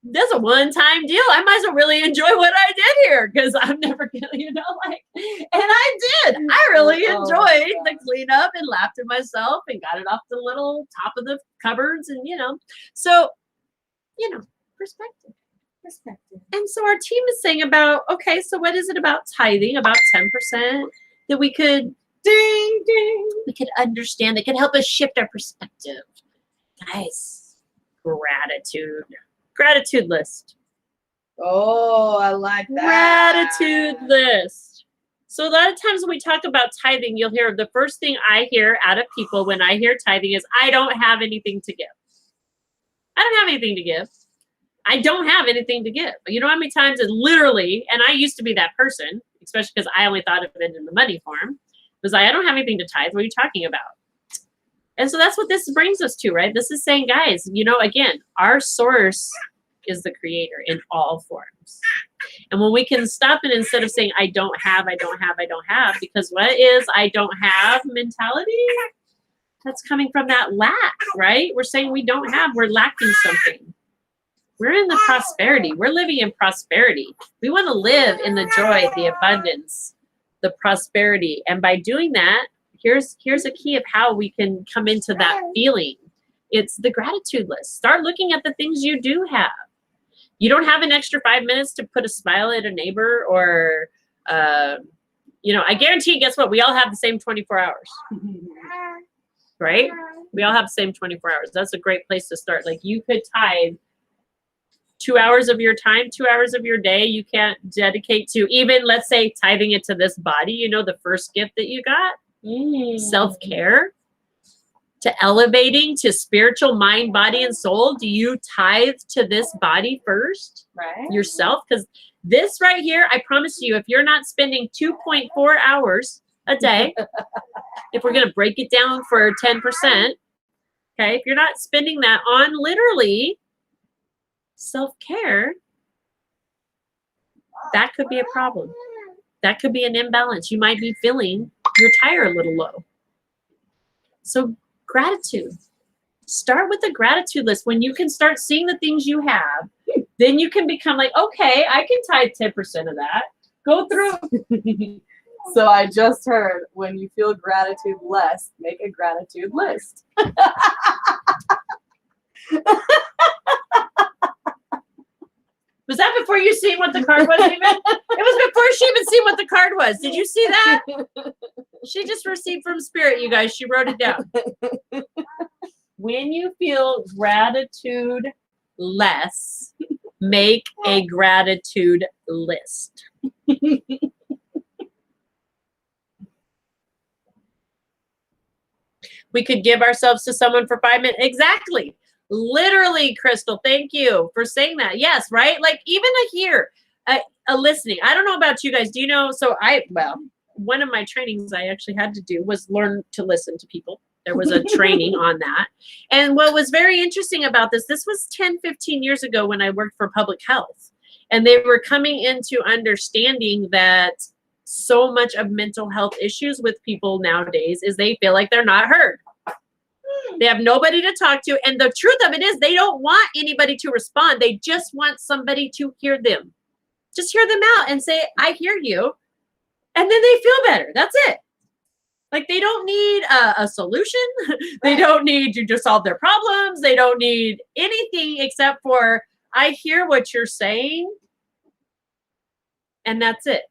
That's a one-time deal. I might as well really enjoy what I did here because I'm never gonna, and I did. I really enjoyed the cleanup and laughed at myself and got it off the little top of the cupboards and so perspective. And so our team is saying about, okay, so what is it about tithing, about 10% that we could we could understand, that could help us shift our perspective. Guys, gratitude list. Oh, I like that. Gratitude list. So a lot of times when we talk about tithing, you'll hear the first thing I hear out of people when I hear tithing is, I don't have anything to give. I don't have anything to give. I don't have anything to give. You know how many times it literally, and I used to be that person, especially because I only thought of it in the money form, was I don't have anything to tithe. What are you talking about? And so that's what this brings us to, right? This is saying, guys, again, our source is the creator in all forms. And when we can stop it instead of saying, I don't have, because what is I don't have mentality? That's coming from that lack, right? We're saying we don't have, we're lacking something. We're in the prosperity. We're living in prosperity. We want to live in the joy, the abundance, the prosperity. And by doing that, here's a key of how we can come into that feeling. It's the gratitude list. Start looking at the things you do have. You don't have an extra 5 minutes to put a smile at a neighbor or, I guarantee, guess what? We all have the same 24 hours, right? We all have the same 24 hours. That's a great place to start. Like you could tithe 2 hours of your time, 2 hours of your day, you can't dedicate to even, let's say, tithing it to this body, the first gift that you got, self-care, to elevating to spiritual mind, body, and soul. Do you tithe to this body first? Right. Yourself? Because this right here, I promise you, if you're not spending 2.4 hours a day, if we're going to break it down for 10%, okay, if you're not spending that on literally self-care, that could be a problem. That could be an imbalance. You might be feeling your tire a little low. So gratitude. Start with a gratitude list. When you can start seeing the things you have, then you can become like, okay, I can tithe 10% of that. Go through. So I just heard, when you feel gratitude less, make a gratitude list. Was that before you seen what the card was even? It was before she even seen what the card was. Did you see that? She just received from Spirit, you guys. She wrote it down. When you feel gratitude less, make a gratitude list. We could give ourselves to someone for 5 minutes. Exactly. Literally, Crystal, thank you for saying that. Yes, right? Like even a listening. I don't know about you guys. Do you know? So one of my trainings I actually had to do was learn to listen to people. There was a training on that. And what was very interesting about this was 10, 15 years ago when I worked for public health. And they were coming into understanding that so much of mental health issues with people nowadays is they feel like they're not heard. They have nobody to talk to. And the truth of it is they don't want anybody to respond. They just want somebody to hear them. Just hear them out and say, I hear you. And then they feel better. That's it. Like they don't need a solution. They don't need you to solve their problems. They don't need anything except for, I hear what you're saying. And that's it.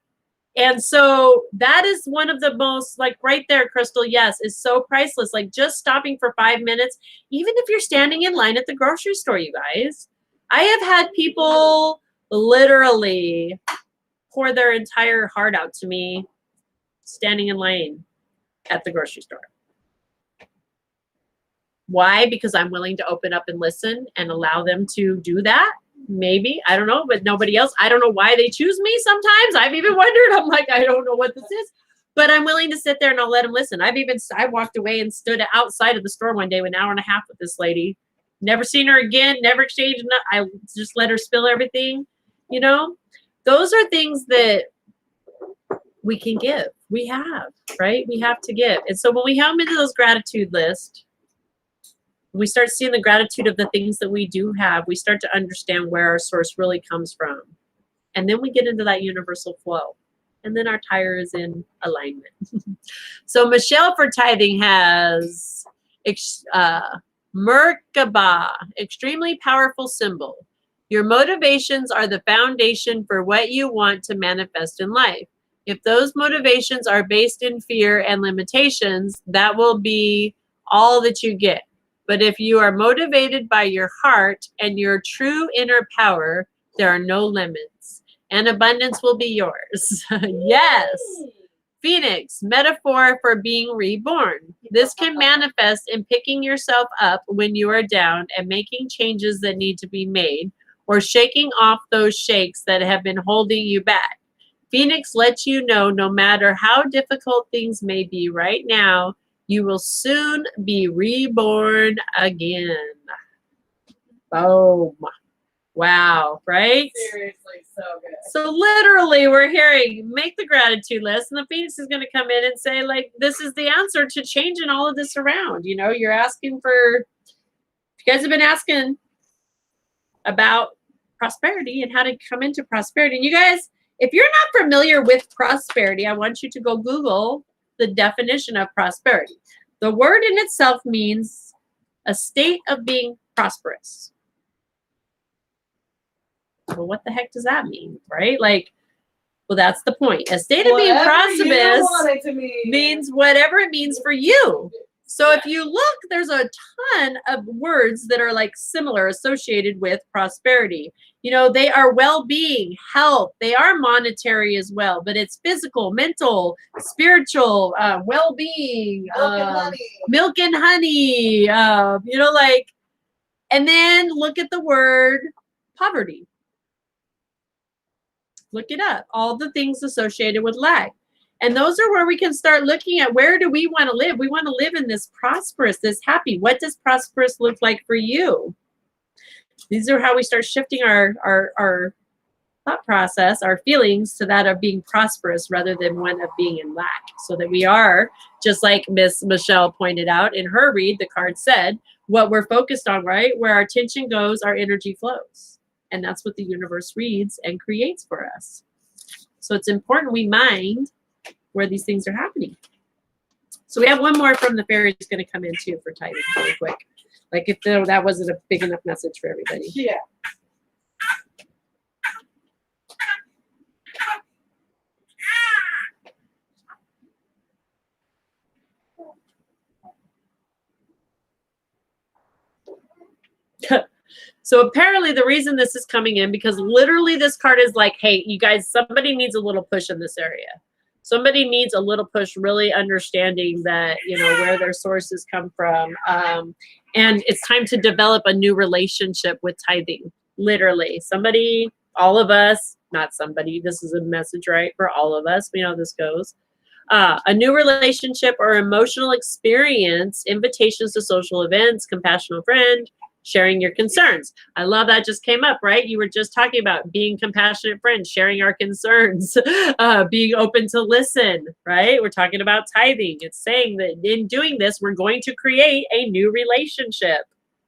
And so that is one of the most, like right there, Crystal, yes, is so priceless. Like just stopping for 5 minutes, even if you're standing in line at the grocery store, you guys. I have had people literally pour their entire heart out to me standing in line at the grocery store. Why? Because I'm willing to open up and listen and allow them to do that. Maybe, I don't know, but nobody else. I don't know why they choose me sometimes. I've even wondered. I'm like, I don't know what this is, but I'm willing to sit there and I'll let them listen. I walked away and stood outside of the store one day, an hour and a half with this lady. Never seen her again, never exchanged. I just let her spill everything. You know, those are things that we can give. We have, right? We have to give. And so when we have them into those gratitude lists, we start seeing the gratitude of the things that we do have, we start to understand where our source really comes from. And then we get into that universal flow. And then our tire is in alignment. So Michelle for tithing has Merkaba, extremely powerful symbol. Your motivations are the foundation for what you want to manifest in life. If those motivations are based in fear and limitations, that will be all that you get. But if you are motivated by your heart and your true inner power, there are no limits, and abundance will be yours. Yes. Phoenix, metaphor for being reborn. This can manifest in picking yourself up when you are down and making changes that need to be made, or shaking off those shakes that have been holding you back. Phoenix lets you know no matter how difficult things may be right now, you will soon be reborn again. Boom. Wow, right? Seriously, so good. So literally we're hearing, make the gratitude list, and the Phoenix is going to come in and say, like, this is the answer to changing all of this around. You know, you're asking for, you guys have been asking about prosperity and how to come into prosperity. And you guys, if you're not familiar with prosperity, I want you to go Google the definition of prosperity. The word in itself means a state of being prosperous. Well, what the heck does that mean, right? Like, well, that's the point. A state of being prosperous means whatever it means for you. So if you look, there's a ton of words that are like similar associated with prosperity. You know, they are well-being, health, they are monetary as well, but it's physical, mental, spiritual, well-being, milk and honey, you know, like, and then look at the word poverty. Look it up, all the things associated with lack. And those are where we can start looking at, where do we want to live? We want to live in this prosperous, this happy. What does prosperous look like for you? These are how we start shifting our thought process, our feelings to that of being prosperous rather than one of being in lack. So that we are, just like Miss Michelle pointed out in her read, the card said, what we're focused on, right? Where our attention goes, our energy flows. And that's what the universe reads and creates for us. So it's important we mind where these things are happening. So we have one more from the fairies going to come in too for tithing really quick. Like if that wasn't a big enough message for everybody. Yeah. So apparently the reason this is coming in, because literally this card is like, hey, you guys, somebody needs a little push in this area. Somebody needs a little push, really understanding that, you know, where their sources come from. And it's time to develop a new relationship with tithing. Literally. Somebody, all of us, not somebody, this is a message, right? For all of us. We know how this goes. A new relationship or emotional experience, invitations to social events, compassionate friend, sharing your concerns. I love that just came up, right? You were just talking about being compassionate friends, sharing our concerns, being open to listen, right? We're talking about tithing. It's saying that in doing this, we're going to create a new relationship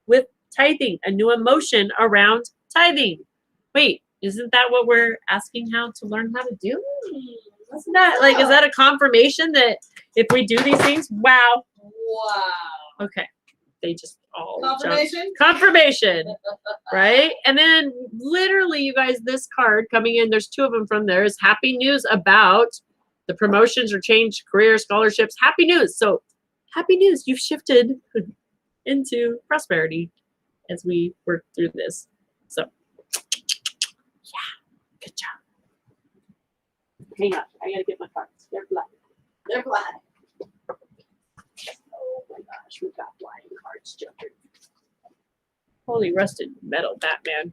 with tithing, a new emotion around tithing. Wait, isn't that what we're asking how to learn how to do? Isn't that like, is that a confirmation that if we do these things, wow. Wow. Okay. They just all Confirmation? Confirmation, right? And then literally, you guys, this card coming in, there's two of them from there, is happy news about the promotions or change career scholarships. Happy news. So happy news. You've shifted into prosperity as we work through this. So yeah, good job. Hang on. I got to get my cards. They're black. They're black. Oh my gosh, we got flying cards jumping. Holy rusted metal Batman.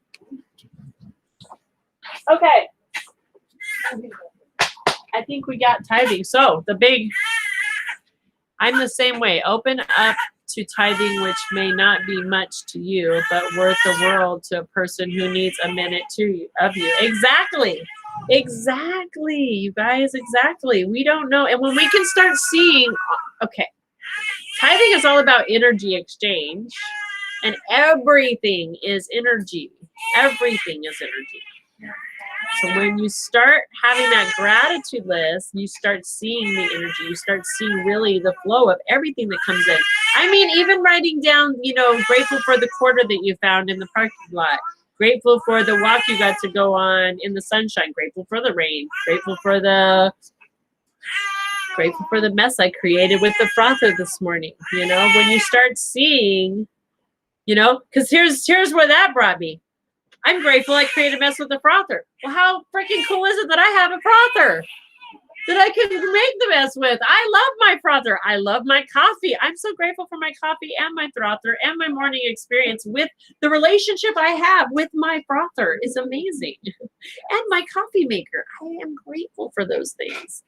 Okay. I think we got tithing. So the big, I'm the same way. Open up to tithing, which may not be much to you, but worth the world to a person who needs a minute of you. Exactly. Exactly. You guys, exactly. We don't know. And when we can start seeing, okay. Tithing is all about energy exchange, and everything is energy. Everything is energy. So when you start having that gratitude list, you start seeing the energy. You start seeing really the flow of everything that comes in. I mean, even writing down, you know, grateful for the quarter that you found in the parking lot. Grateful for the walk you got to go on in the sunshine. Grateful for the rain. Grateful for the mess I created with the frother this morning. You know, when you start seeing, you know, because here's where that brought me. I'm grateful I created a mess with the frother. Well, how freaking cool is it that I have a frother that I can make the mess with? I love my frother. I love my coffee. I'm so grateful for my coffee and my frother and my morning experience with the relationship I have with my frother is amazing. And my coffee maker. I am grateful for those things.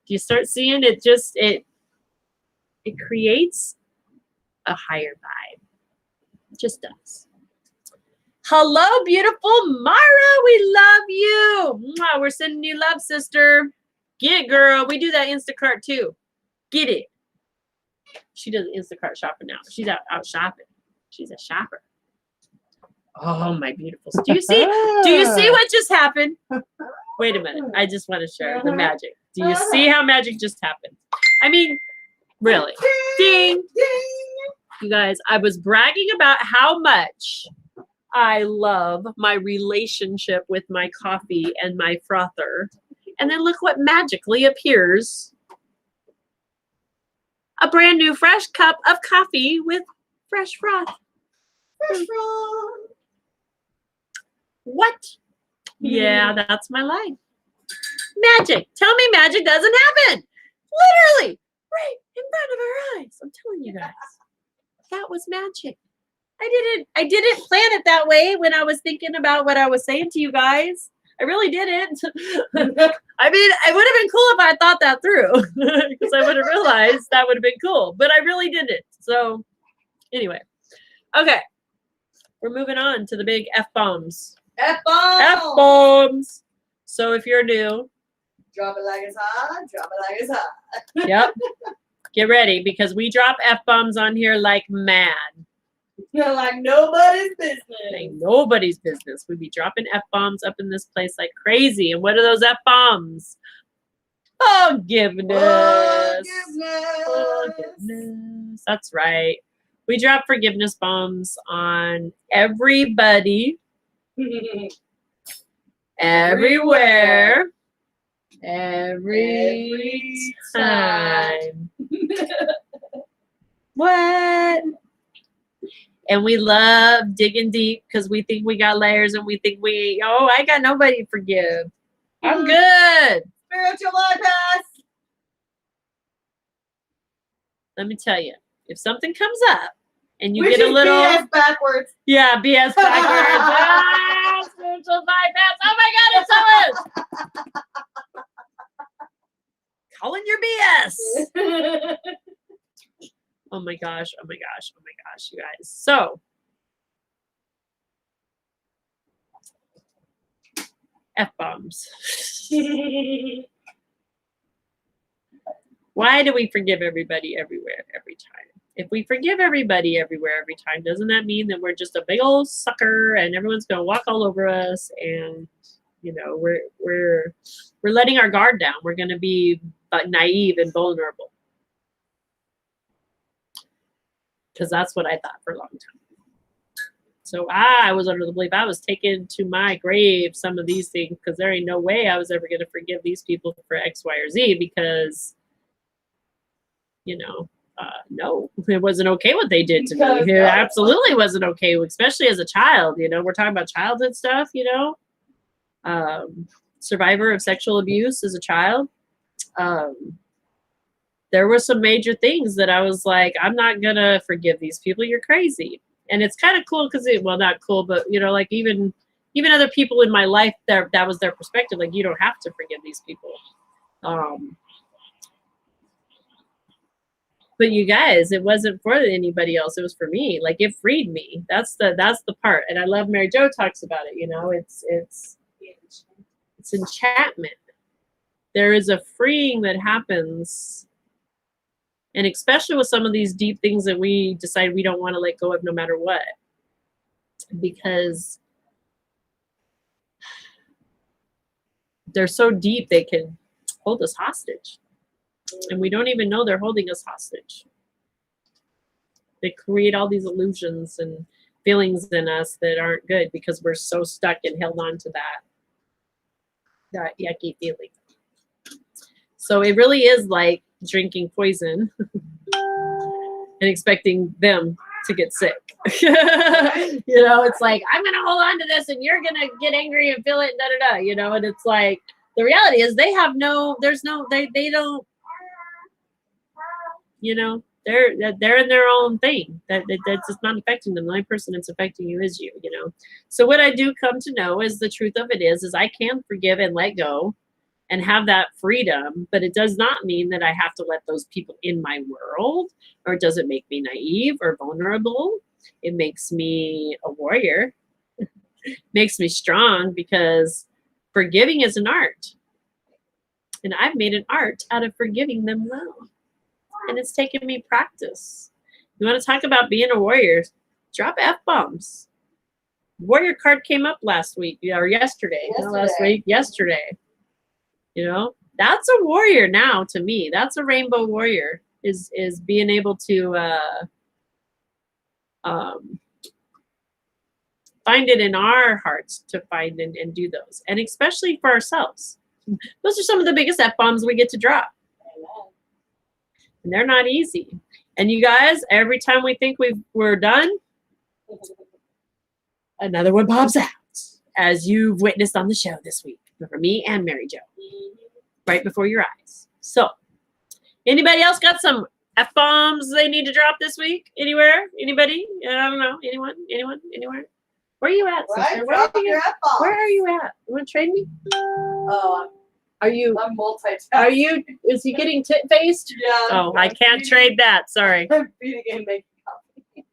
You start seeing it, just it creates a higher vibe. It just does. Hello, beautiful Mara. We love you. Mwah, we're sending you love, sister. Get it, girl. We do that Instacart too. Get it. She does Instacart shopping now. She's out shopping. She's a shopper. Oh, my beautiful. Do you see what just happened? Wait a minute. I just want to share the magic. Do you see how magic just happened? I mean, really. Ding. You guys, I was bragging about how much I love my relationship with my coffee and my frother. And then look what magically appears. A brand new fresh cup of coffee with fresh froth. Fresh froth. What? Yeah, that's my life. Magic. Tell me magic doesn't happen. Literally right in front of our eyes. I'm telling you guys. That was magic. I didn't plan it that way when I was thinking about what I was saying to you guys. I really didn't. I mean, it would have been cool if I thought that through because I would have realized that would have been cool, but I really didn't. So anyway, okay. We're moving on to the big F-bombs. F-bombs. F-bombs. So if you're new, drop it like it's hot. Drop it like it's hot. Yep. Get ready because we drop F-bombs on here like mad. Like nobody's business. Like nobody's business. We be dropping F-bombs up in this place like crazy. And what are those F-bombs? Forgiveness. Forgiveness. Forgiveness. That's right. We drop forgiveness bombs on everybody, everywhere, every time. What? And we love digging deep because we think we got layers and we think I got nobody to forgive. I'm good. Spiritual bypass. Let me tell you, if something comes up and you Which get a is little BS backwards. Yeah, BS backwards. Spiritual bypass. Oh my God, it's almost calling your BS. Oh my gosh, oh my gosh, oh my gosh, you guys. So, F-bombs. Why do we forgive everybody everywhere, every time? If we forgive everybody everywhere, every time, doesn't that mean that we're just a big old sucker and everyone's going to walk all over us and, we're letting our guard down. We're going to be naive and vulnerable. Because that's what I thought for a long time. So I was under the belief I was taking to my grave some of these things because there ain't no way I was ever going to forgive these people for X, Y, or Z because, no, it wasn't okay what they did to me. It absolutely wasn't okay, especially as a child. We're talking about childhood stuff, survivor of sexual abuse as a child. There were some major things that I was like, I'm not going to forgive these people. You're crazy. And it's kind of cool because not cool, but like even other people in my life, that was their perspective. Like, you don't have to forgive these people. But you guys, it wasn't for anybody else. It was for me. Like, it freed me. That's the part. And I love Mary Jo talks about it. It's enchantment. There is a freeing that happens. And especially with some of these deep things that we decide we don't want to let go of no matter what. Because they're so deep, they can hold us hostage. And we don't even know they're holding us hostage. They create all these illusions and feelings in us that aren't good because we're so stuck and held on to that yucky feeling. So it really is like drinking poison and expecting them to get sick. It's like, I'm going to hold on to this and you're going to get angry and feel it, and it's like, the reality is they don't, they're in their own thing. That's just not affecting them. The only person that's affecting you is you, So what I do come to know is the truth of it is I can forgive and let go and have that freedom, but it does not mean that I have to let those people in my world, or it doesn't make me naive or vulnerable. It makes me a warrior. Makes me strong because forgiving is an art. And I've made an art out of forgiving them well. And it's taken me practice. You want to talk about being a warrior? Drop F-bombs. Warrior card came up last week, or yesterday. Not last week, yesterday. That's a warrior now to me. That's a rainbow warrior, is being able to find it in our hearts to find and do those. And especially for ourselves. Those are some of the biggest F-bombs we get to drop. And they're not easy. And you guys, every time we think we're done, another one pops out, as you've witnessed on the show this week for me and Mary Jo, right before your eyes. So, anybody else got some F-bombs they need to drop this week? Anywhere? Anybody? I don't know. Anyone? Anywhere? Where are you at, sister? Where are you at? You want to trade me? Oh, I'm multitasking. Are you? Is he getting tit-faced? Yeah. Oh, I can't trade that. Sorry. I'm feeding and making coffee.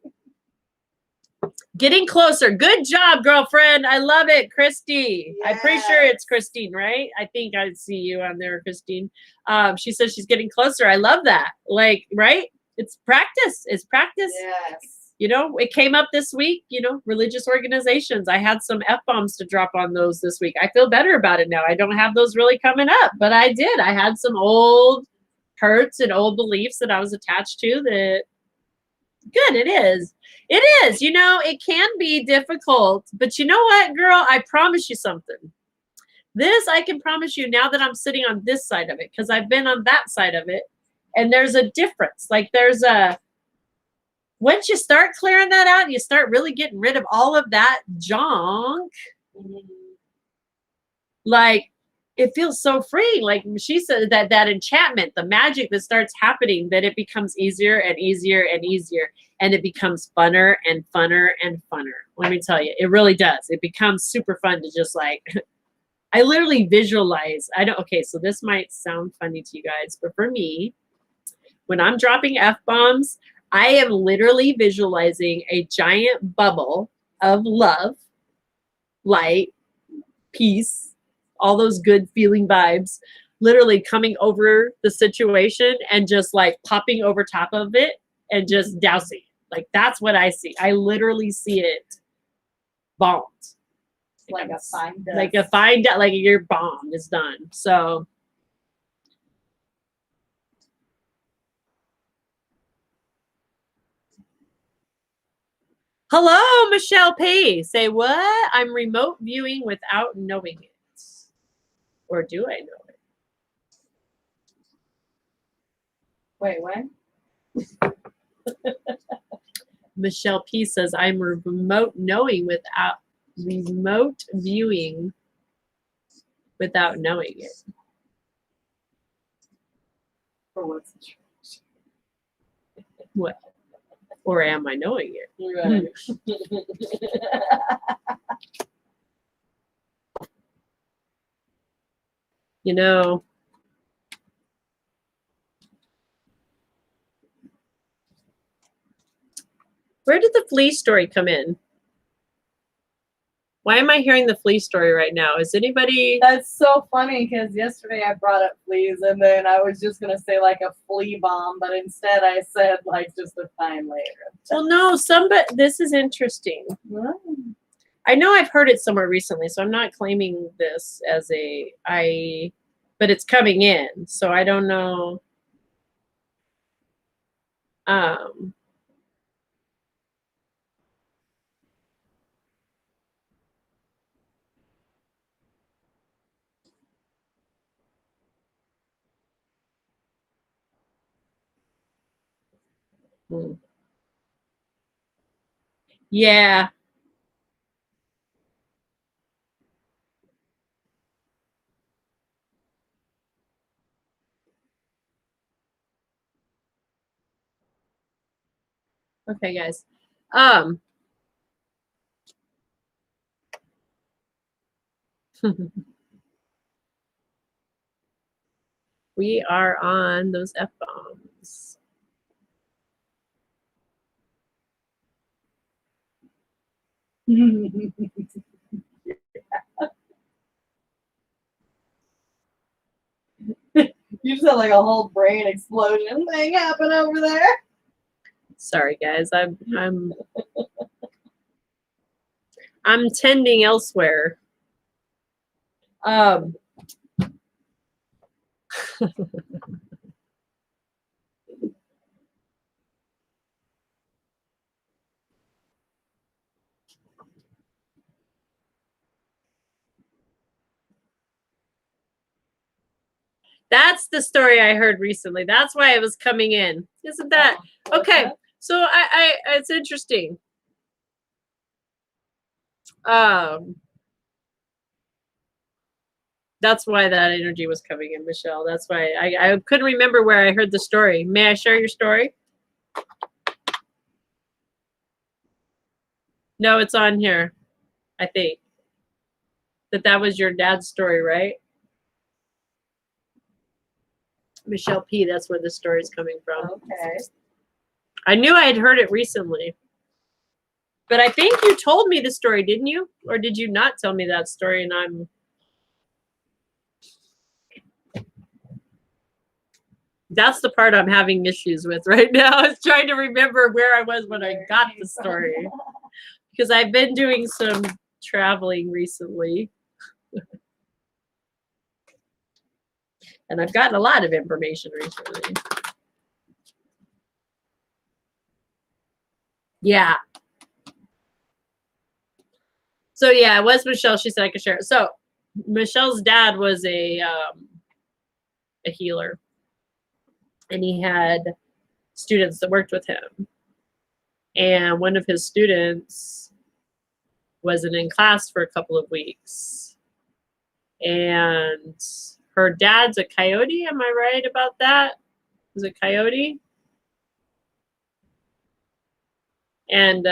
Getting closer. Good job, girlfriend. I love it, Christy. Yes. I'm pretty sure it's Christine, right? I think I see you on there, Christine. She says she's getting closer. I love that. Like, right? It's practice. It's practice. Yes. It came up this week, religious organizations. I had some F-bombs to drop on those this week. I feel better about it now. I don't have those really coming up, but I did. I had some old hurts and old beliefs that I was attached to that Good, it is. It is. You know, it can be difficult, but you know what, girl? I promise you something. This I can promise you now that I'm sitting on this side of it, because I've been on that side of it, and there's a difference. Like there's a once you start clearing that out, you start really getting rid of all of that junk. Like it feels so free. Like she said, that enchantment, the magic that starts happening, that it becomes easier and easier and easier, and it becomes funner and funner and funner. Let me tell you, it really does. It becomes super fun to just like I literally visualize. I don't okay, so this might sound funny to you guys, but for me, when I'm dropping F-bombs, I am literally visualizing a giant bubble of love, light, peace, all those good feeling vibes literally coming over the situation and just like popping over top of it and just dousing. Like that's what I see. I literally see it bombed. Like a fine dust. Like a fine dust, like your bomb is done. So hello, Michelle P. Say what? I'm remote viewing without knowing it. Or do I know it? Wait, when? Michelle P says I'm remote viewing without knowing it. For what's What? Or am I knowing it? right? You know, where did the flea story come in? Why am I hearing the flea story right now? Is anybody? That's so funny because yesterday I brought up fleas and then I was just gonna say like a flea bomb, but instead I said like just a time later. Well, no, this is interesting. I know I've heard it somewhere recently, so I'm not claiming this as but it's coming in, so I don't know. Um, yeah. Okay, guys. We are on those F-bombs. You just had like a whole brain explosion thing happen over there. Sorry, guys. I'm tending elsewhere. That's the story I heard recently. That's why it was coming in. Isn't that okay? So I it's interesting. That's why that energy was coming in, Michelle. That's why I couldn't remember where I heard the story. May I share your story? No, it's on here. I think that was your dad's story, right? Michelle P. That's where the story is coming from. Okay. I knew I had heard it recently. But I think you told me the story, didn't you? Or did you not tell me that story and I'm that's the part I'm having issues with right now is trying to remember where I was when I got the story. Because I've been doing some traveling recently. And I've gotten a lot of information recently. Yeah. So yeah, it was Michelle. She said I could share it. So Michelle's dad was a healer, and he had students that worked with him. And one of his students wasn't in class for a couple of weeks. And her dad's a coyote. Am I right about that? Was it coyote? And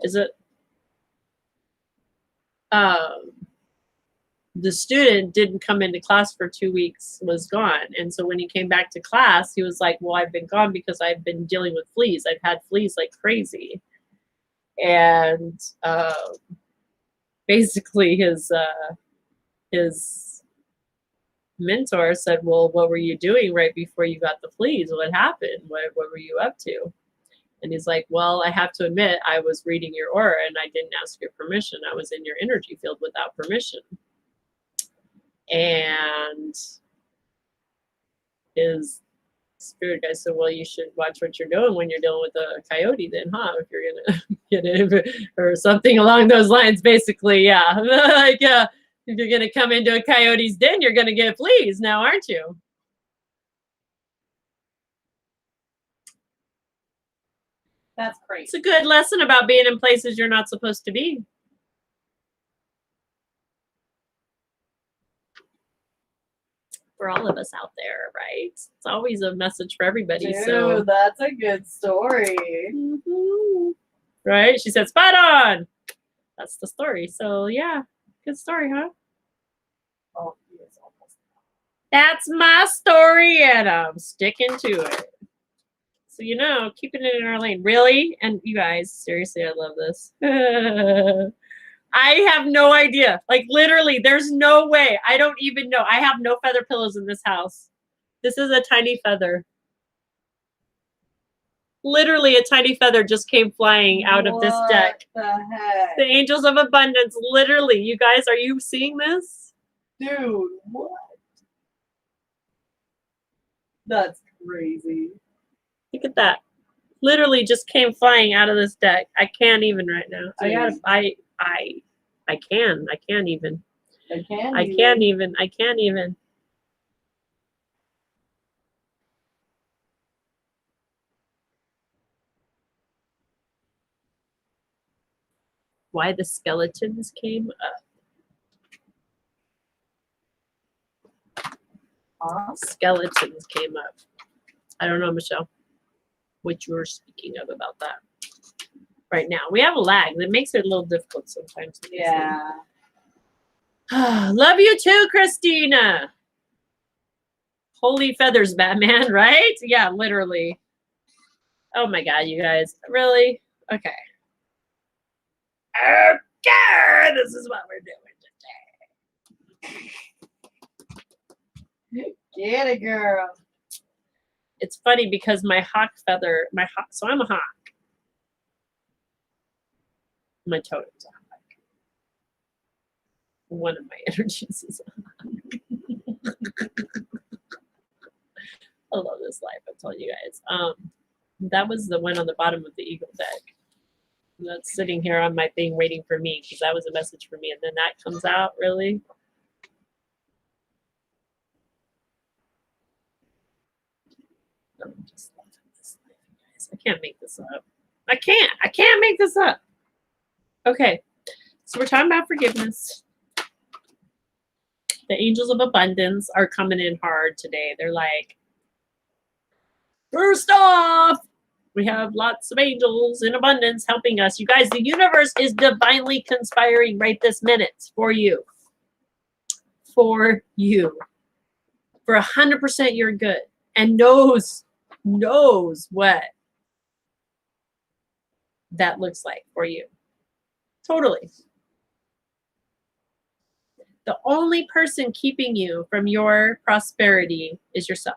is it the student didn't come into class for 2 weeks, was gone. And so when he came back to class, he was like, well, I've been gone because I've been dealing with fleas. I've had fleas like crazy. And basically his mentor said, well, what were you doing right before you got the fleas? What happened? What were you up to? And he's like, well, I have to admit, I was reading your aura and I didn't ask your permission. I was in your energy field without permission. And his spirit guy said, well, you should watch what you're doing when you're dealing with a coyote then, huh? If you're going to get it, or something along those lines, basically, yeah. Like, if you're going to come into a coyote's den, you're going to get fleas now, aren't you? That's great. It's a good lesson about being in places you're not supposed to be. For all of us out there, right? It's always a message for everybody. Dude, so that's a good story. Mm-hmm. Right? She said, spot on. That's the story. So yeah, good story, huh? Oh, he is almost. That's my story, and I'm sticking to it. So keeping it in our lane. Really? And you guys, seriously, I love this. I have no idea. Like literally, there's no way. I don't even know. I have no feather pillows in this house. This is a tiny feather. Literally, a tiny feather just came flying out of this deck. What the heck? The angels of abundance. Literally, you guys, are you seeing this? Dude, what? That's crazy. Look at that. Literally just came flying out of this deck. I can't even right now. Dude. I can't even. I can't even. Why the skeletons came up. Skeletons came up. I don't know, Michelle, what you were speaking of about that. Right now, we have a lag that makes it a little difficult sometimes. Yeah. Love you too, Christina. Holy feathers, Batman, right? Yeah, literally. Oh my God, you guys. Really? Okay. Okay, this is what we're doing today. Get it, girl. It's funny because my hawk feather, so I'm a hawk. My totem's a hawk. One of my energies is a hawk. I love this life, I'm telling you guys. That was the one on the bottom of the eagle deck. That's sitting here on my thing waiting for me because that was a message for me. And then that comes out, really. I'm just loving this life, you guys. I can't make this up. I can't make this up. Okay. So we're talking about forgiveness. The angels of abundance are coming in hard today. They're like, first off, we have lots of angels in abundance helping us. You guys, the universe is divinely conspiring right this minute for you. For you. For 100% you're good. And knows what that looks like for you. Totally. The only person keeping you from your prosperity is yourself.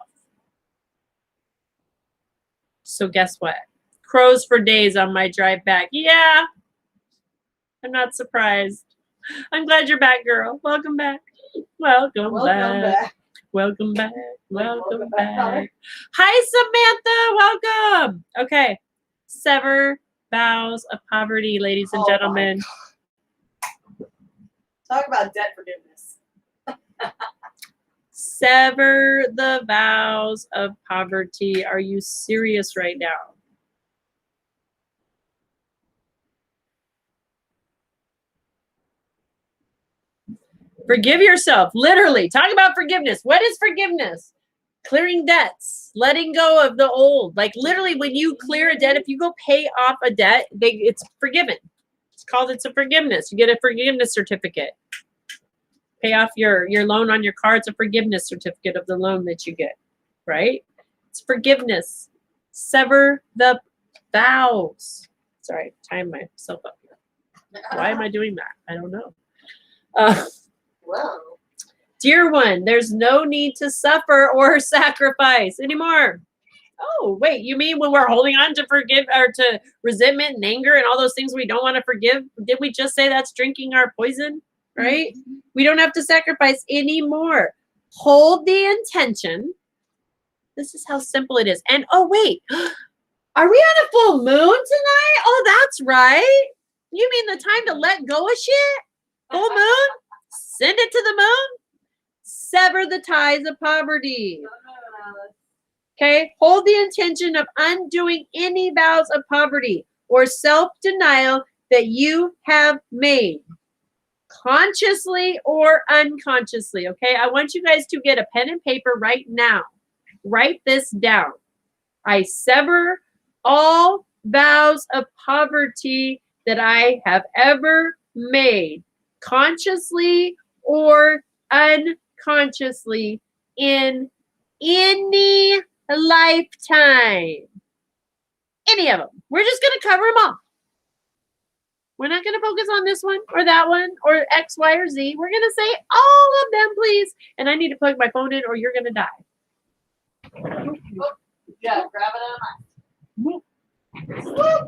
So guess what? Crows for days on my drive back. Yeah. I'm not surprised. I'm glad you're back, girl. Welcome back. Welcome back. Welcome back. Welcome back. Hi, Samantha. job. Okay. Sever vows of poverty, ladies and gentlemen. Talk about debt forgiveness. Sever the vows of poverty. Are you serious right now? Forgive yourself. Literally. Talk about forgiveness. What is forgiveness? Clearing debts, letting go of the old. Like literally when you clear a debt, if you go pay off a debt, it's forgiven. It's a forgiveness. You get a forgiveness certificate. Pay off your loan on your car. It's a forgiveness certificate of the loan that you get, right? It's forgiveness. Sever the vows. Sorry, tying myself up here. Why am I doing that? I don't know. Whoa. Dear one, there's no need to suffer or sacrifice anymore. Oh, wait, you mean when we're holding on to forgive or to resentment and anger and all those things we don't want to forgive? Did we just say that's drinking our poison? Right? Mm-hmm. We don't have to sacrifice anymore. Hold the intention. This is how simple it is. And oh, wait, are we on a full moon tonight? Oh, that's right. You mean the time to let go of shit? Full moon? Send it to the moon? Sever the ties of poverty. Okay, hold the intention of undoing any vows of poverty or self-denial that you have made, consciously or unconsciously. Okay, I want you guys to get a pen and paper right now. Write this down. I sever all vows of poverty that I have ever made, consciously or unconsciously, in any lifetime. Any of them. We're just going to cover them all. We're not going to focus on this one or that one or X, Y, or Z. We're going to say all of them, please. And I need to plug my phone in or you're going to die. Oh, yeah, grab it out of mine.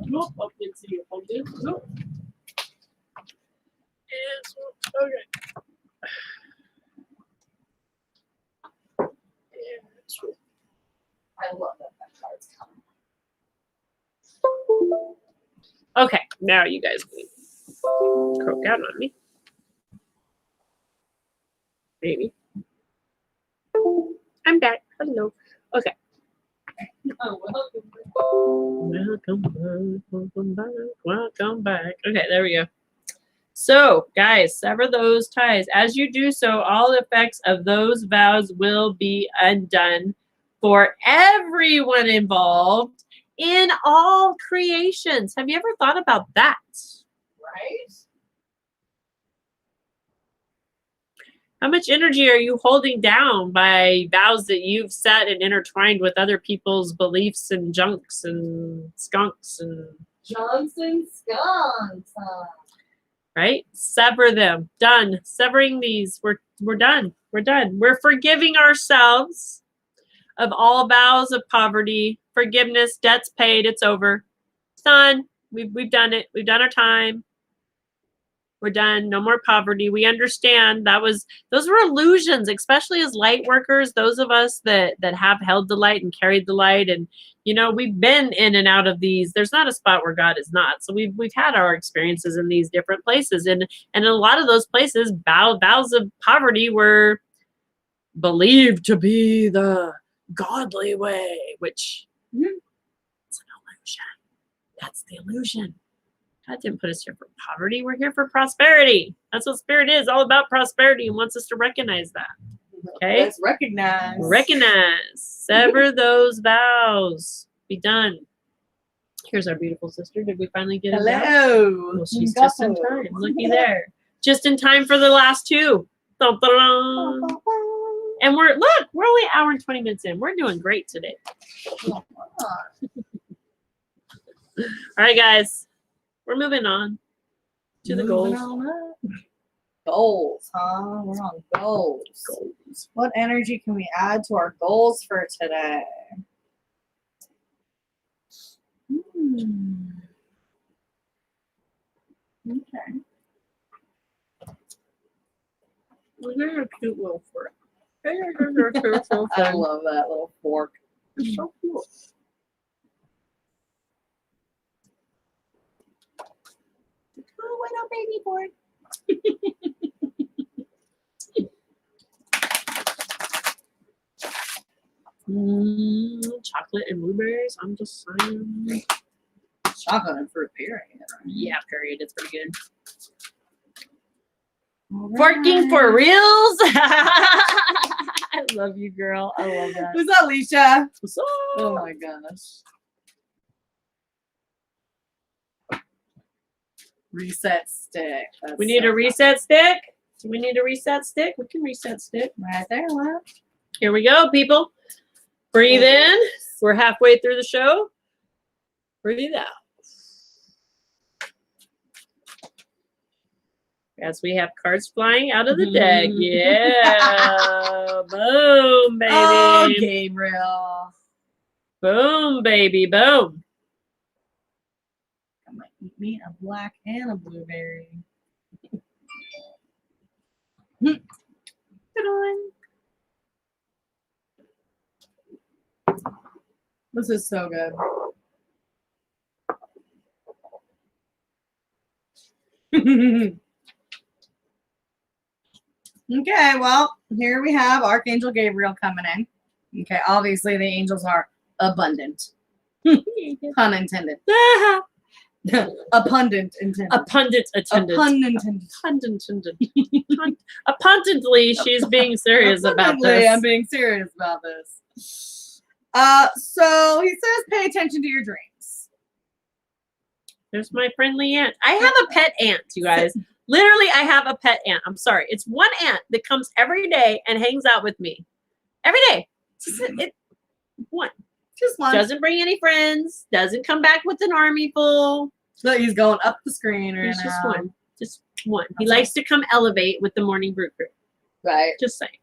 Nope. Oh, didn't see it. Plugged in. Nope. Okay. I love that card's coming. Okay, now you guys can croak out on me. Maybe. I'm back. Hello. Okay. Oh, Welcome back. Okay, there we go. So, guys, sever those ties. As you do so, all effects of those vows will be undone for everyone involved in all creations. Have you ever thought about that? right? How much energy are you holding down by vows that you've set and intertwined with other people's beliefs and junks and skunks and Johnson skunks. right? Sever them. Done. Severing these. We're done. We're done. We're forgiving ourselves of all vows of poverty, forgiveness, debts paid. It's over. It's done. We've done it. We've done our time. We're done. No more poverty. We understand those were illusions, especially as light workers, those of us that have held the light and carried the light. And, we've been in and out of these. There's not a spot where God is not. So we've had our experiences in these different places. And in a lot of those places, vows of poverty were believed to be the godly way, which it's an illusion. That's the illusion. God didn't put us here for poverty. We're here for prosperity. That's what Spirit is, all about prosperity, and wants us to recognize that. Okay? Let's recognize. Recognize. Sever those vows. Be done. Here's our beautiful sister. Did we finally get it? Hello. Well, she's just in time. Looky there. Just in time for the last two. Dun-dun-dun. And we're only an hour and 20 minutes in. We're doing great today. All right, guys. We're moving on to the goals. Goals, huh? We're on goals. What energy can we add to our goals for today? Okay. They're a cute little fork. I love that little fork. It's so cool. baby board. Chocolate and blueberries. I'm just saying. Chocolate and fruit, period. Yeah, period. It's pretty good. Right. Forking for reals. I love you, girl. I love that. Who's that, Alicia? What's up? Oh my gosh. Reset stick. That's We need so a reset stick. Do we need a reset stick? We can reset stick. fun. Right there, left. Here we go, people. Breathe in. We're halfway through the show. Breathe out. As we have cards flying out of the deck. Yeah. Boom, baby. Oh, Gabriel. Boom, baby. Boom. I might eat me a black and a blueberry. This is so good. Okay, well, here we have Archangel Gabriel coming in. Okay, obviously the angels are abundant. Pun intended. A pundit intended. A pundit attendant. A pun intended. Abundantly, she's being serious about this. I'm being serious about this. So he says, pay attention to your dreams. There's my friendly aunt. I have a pet aunt, you guys. Literally, I have a pet aunt. I'm sorry. It's one aunt that comes every day and hangs out with me. Every day. One. Just one. Doesn't bring any friends. Doesn't come back with an army full. So he's going up the screen right He's now. just one. Just one. He Okay. likes to come elevate with the morning brew crew. Right. Just saying.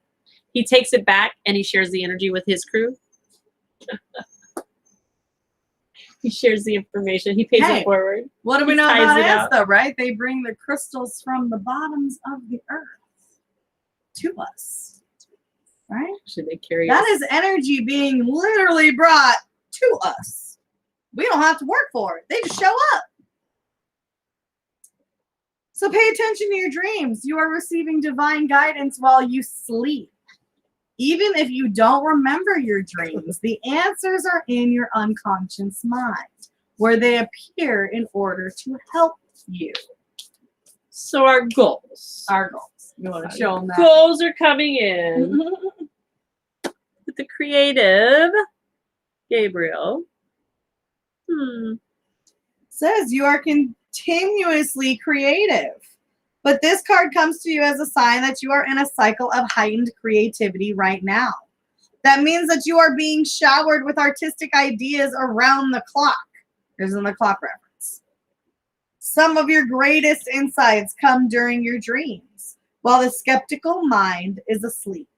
He takes it back and he shares the energy with his crew. He shares the information. He pays it forward. What do we He know ties about it us, out. though, right? They bring the crystals from the bottoms of the earth to us. Right? Should they carry That us? is energy being literally brought to us. We don't have to work for it. They just show up. So pay attention to your dreams. You are receiving divine guidance while you sleep. Even if you don't remember your dreams, the answers are in your unconscious mind, where they appear in order to help you. So our goals. Our goals. You want to show them that? Goals are coming in with the creative Gabriel. Says you are continuously creative. But this card comes to you as a sign that you are in a cycle of heightened creativity right now. That means that you are being showered with artistic ideas around the clock. Here's in the clock reference. Some of your greatest insights come during your dreams, while the skeptical mind is asleep.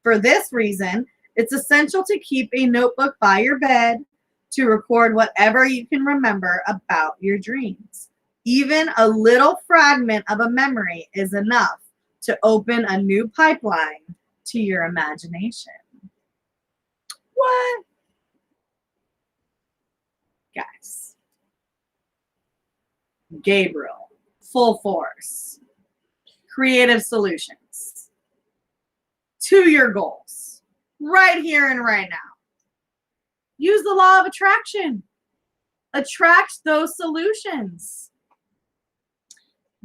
For this reason, it's essential to keep a notebook by your bed to record whatever you can remember about your dreams. Even a little fragment of a memory is enough to open a new pipeline to your imagination. What? Guys. Gabriel, full force. Creative solutions to your goals right here and right now. Use the law of attraction. Attract those solutions.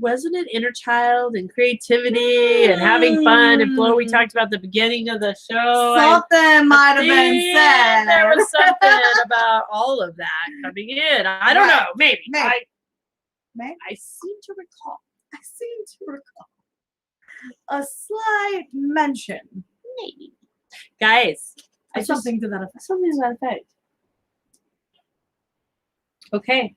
Wasn't it inner child and creativity and having fun and flow? We talked about the beginning of the show. Something might have been think said. There was something about all of that coming in. I don't know. Maybe. Maybe. I seem to recall. A slight mention. Maybe. Guys, Something to that effect. Something to that effect. Okay.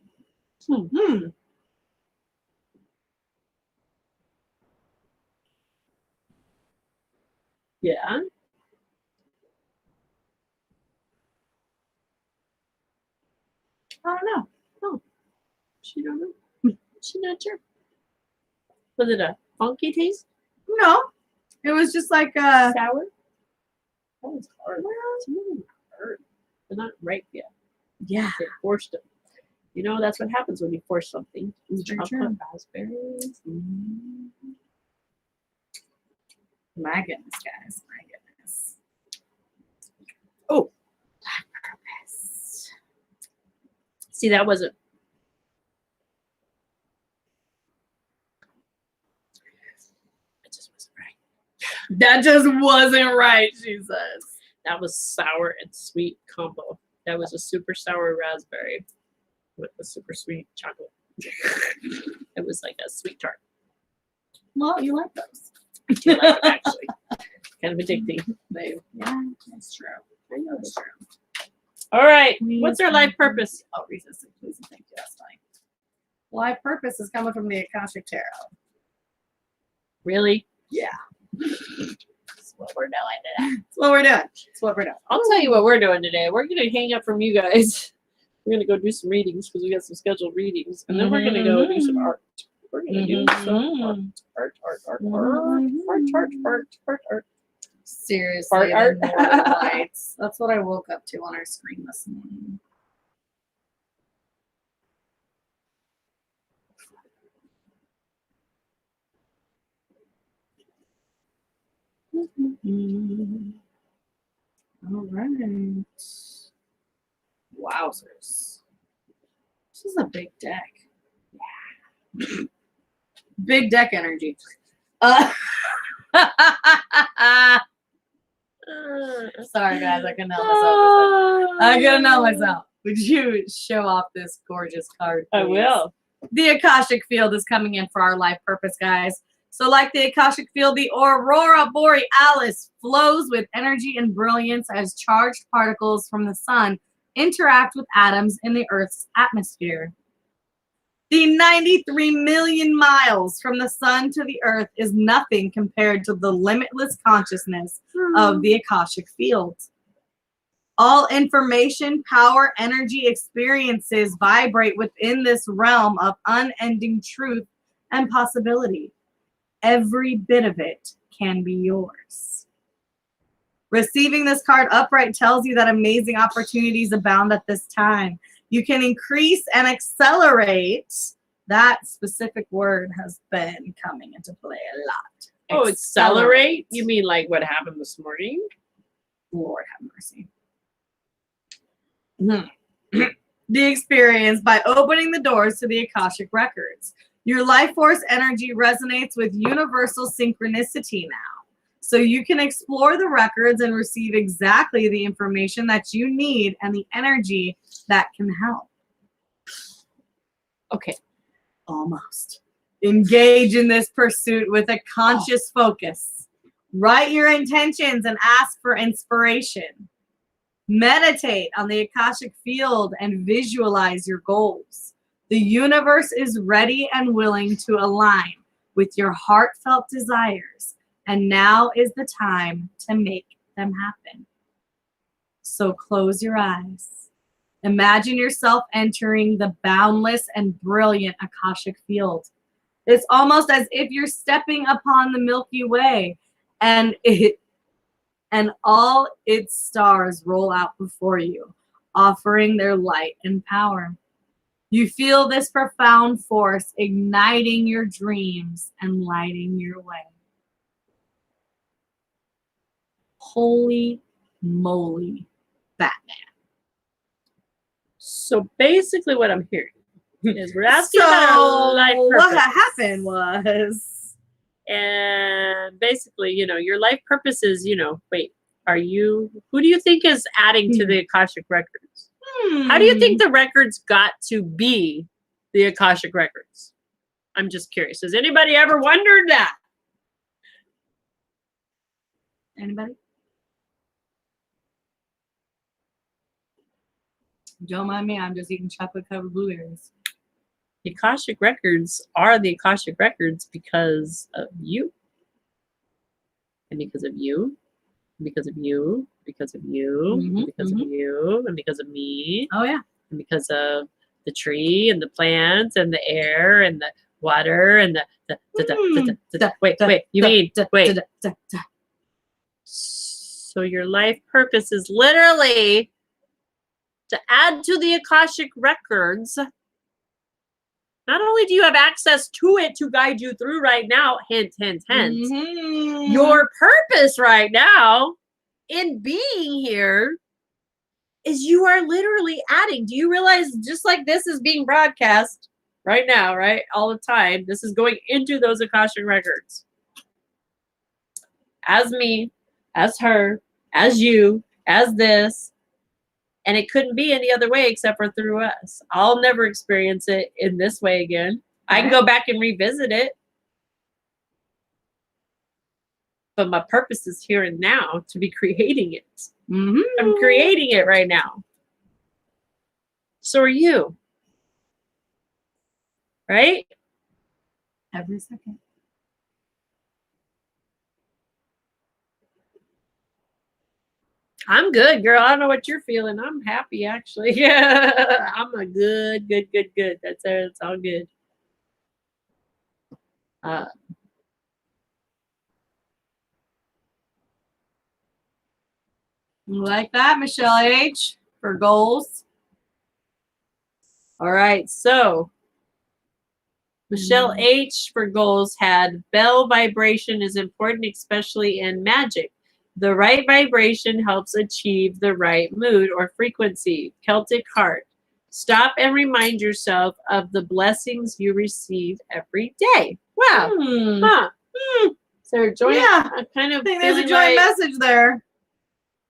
Yeah. I don't know. Oh. She don't know. She not sure. Was it a funky taste? No. It was just like Sour? That was hard. Some of them hurt. They're not ripe yet. Yeah. They forced them. You know, that's what happens when you force something. It's very Chocolate true. raspberries. My goodness, guys. My goodness. Oh, see, that wasn't. It just wasn't right. That just wasn't right, she says. That was sour and sweet combo. That was a super sour raspberry with a super sweet chocolate. It was like a sweet tart. Well, you like those. I do like it, actually. Kind of addicting. Yeah, that's true. I know That's it's true. All right. What's our life purpose? Oh, resistant, please and thank you. That's fine. Life purpose is coming from the Akashic Tarot. Really? Yeah. That's what we're doing today. That's what we're doing. That's what we're doing. I'll tell you what we're doing today. We're going to hang up from you guys. We're going to go do some readings because we got some scheduled readings. And then we're going to go do some art. We're going to do some art. Seriously, Art. the northern lights. That's what I woke up to on our screen this morning. All right. Wowzers. This is a big deck. Yeah. Big deck energy. Sorry, guys. I couldn't help myself. I couldn't help myself. Would you show off this gorgeous card, please? I will. The Akashic Field is coming in for our life purpose, guys. So like the Akashic Field, the Aurora Borealis flows with energy and brilliance as charged particles from the sun interact with atoms in the Earth's atmosphere. The 93 million miles from the sun to the Earth is nothing compared to the limitless consciousness of the Akashic Field. All information, power, energy, experiences vibrate within this realm of unending truth and possibility. Every bit of it can be yours. Receiving this card upright tells you that amazing opportunities abound at this time. You can increase and accelerate. That specific word has been coming into play a lot. Oh, accelerate? You mean like what happened this morning? Lord have mercy. The experience by opening the doors to the Akashic Records. Your life force energy resonates with universal synchronicity now. So you can explore the records and receive exactly the information that you need and the energy that can help. Okay. Almost. Engage in this pursuit with a conscious focus. Write your intentions and ask for inspiration. Meditate on the Akashic Field and visualize your goals. The universe is ready and willing to align with your heartfelt desires, and now is the time to make them happen. So close your eyes. Imagine yourself entering the boundless and brilliant Akashic Field. It's almost as if you're stepping upon the Milky Way, and all its stars roll out before you, offering their light and power. You feel this profound force igniting your dreams and lighting your way. Holy moly, Batman. So basically what I'm hearing is we're asking about our life purpose. What happened was... And basically, you know, your life purpose is, you know, wait, who do you think is adding to the Akashic Records? How do you think the records got to be the Akashic Records? I'm just curious. Has anybody ever wondered that? Anybody? Don't mind me, I'm just eating chocolate-covered blueberries. The Akashic Records are the Akashic Records because of you. And because of you. Because of you. Because of you. Because of you. And because of me. Oh, yeah. And because of the tree and the plants and the air and the water and wait. So your life purpose is literally to add to the Akashic Records Not only do you have access to it to guide you through right now, hint, hint, hint, your purpose right now in being here is you are literally adding. Do you realize just like this is being broadcast right now, right? All the time, this is going into those Akashic records. As me, as her, as you, as this. And it couldn't be any other way except for through us. I'll never experience it in this way again. I can go back and revisit it. But my purpose is here and now to be creating it. I'm creating it right now. So are you. Right? Every second. I'm good, girl. I don't know what you're feeling. I'm happy, actually. Yeah, I'm a good. That's it. It's all good. You like that, Michelle H. for goals? All right. So Michelle H. for goals had bell vibration is important, especially in magic. The right vibration helps achieve the right mood or frequency. Celtic heart. Stop and remind yourself of the blessings you receive every day. Wow. So they're joint, kind of. I think there's a joint message there.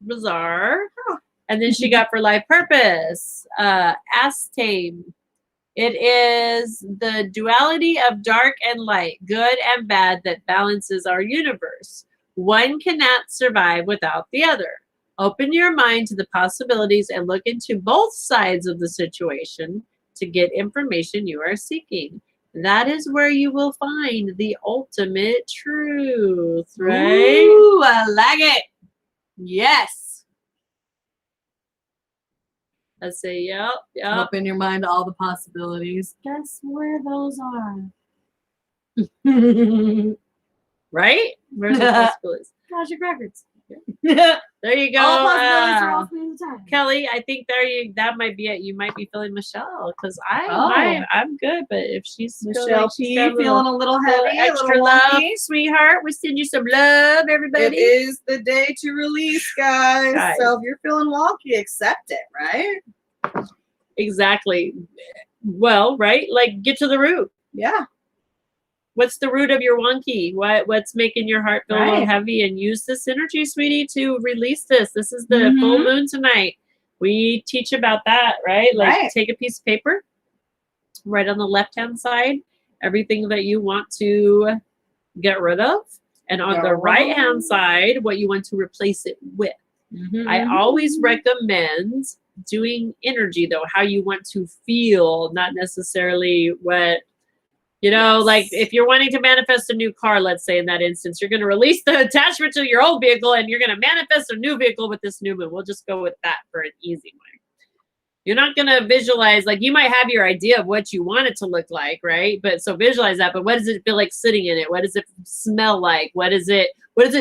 Bizarre. And then she got for life purpose. Astame. It is the duality of dark and light, good and bad that balances our universe. One cannot survive without the other. Open your mind to the possibilities and look into both sides of the situation to get information you are seeking. That is where you will find the ultimate truth, right? Ooh, I like it. Yes. I say, yep. Open your mind to all the possibilities. Guess where those are? Right? Where's the possibilities? Akashic records. There you go. All possibilities are all the time. Kelly, I think that might be it. You might be feeling Michelle because I'm good, but if she's Michelle P feeling a little heavy, extra love, sweetheart, we send you some love, everybody. It is the day to release, guys. So if you're feeling wonky, accept it, right? Exactly. Well, right? Like get to the root. Yeah. What's the root of your wonky? What's making your heart feel a little heavy? And use this energy, sweetie, to release this. This is the full moon tonight. We teach about that, right? Like take a piece of paper, write on the left-hand side everything that you want to get rid of. And on the right-hand side, what you want to replace it with. I always recommend doing energy, though, how you want to feel, not necessarily what... like if you're wanting to manifest a new car, let's say in that instance, you're going to release the attachment to your old vehicle and you're going to manifest a new vehicle with this new moon. We'll just go with that for an easy one. You're not going to visualize, like you might have your idea of what you want it to look like, right? But so visualize that. But what does it feel like sitting in it? What does it smell like? What does it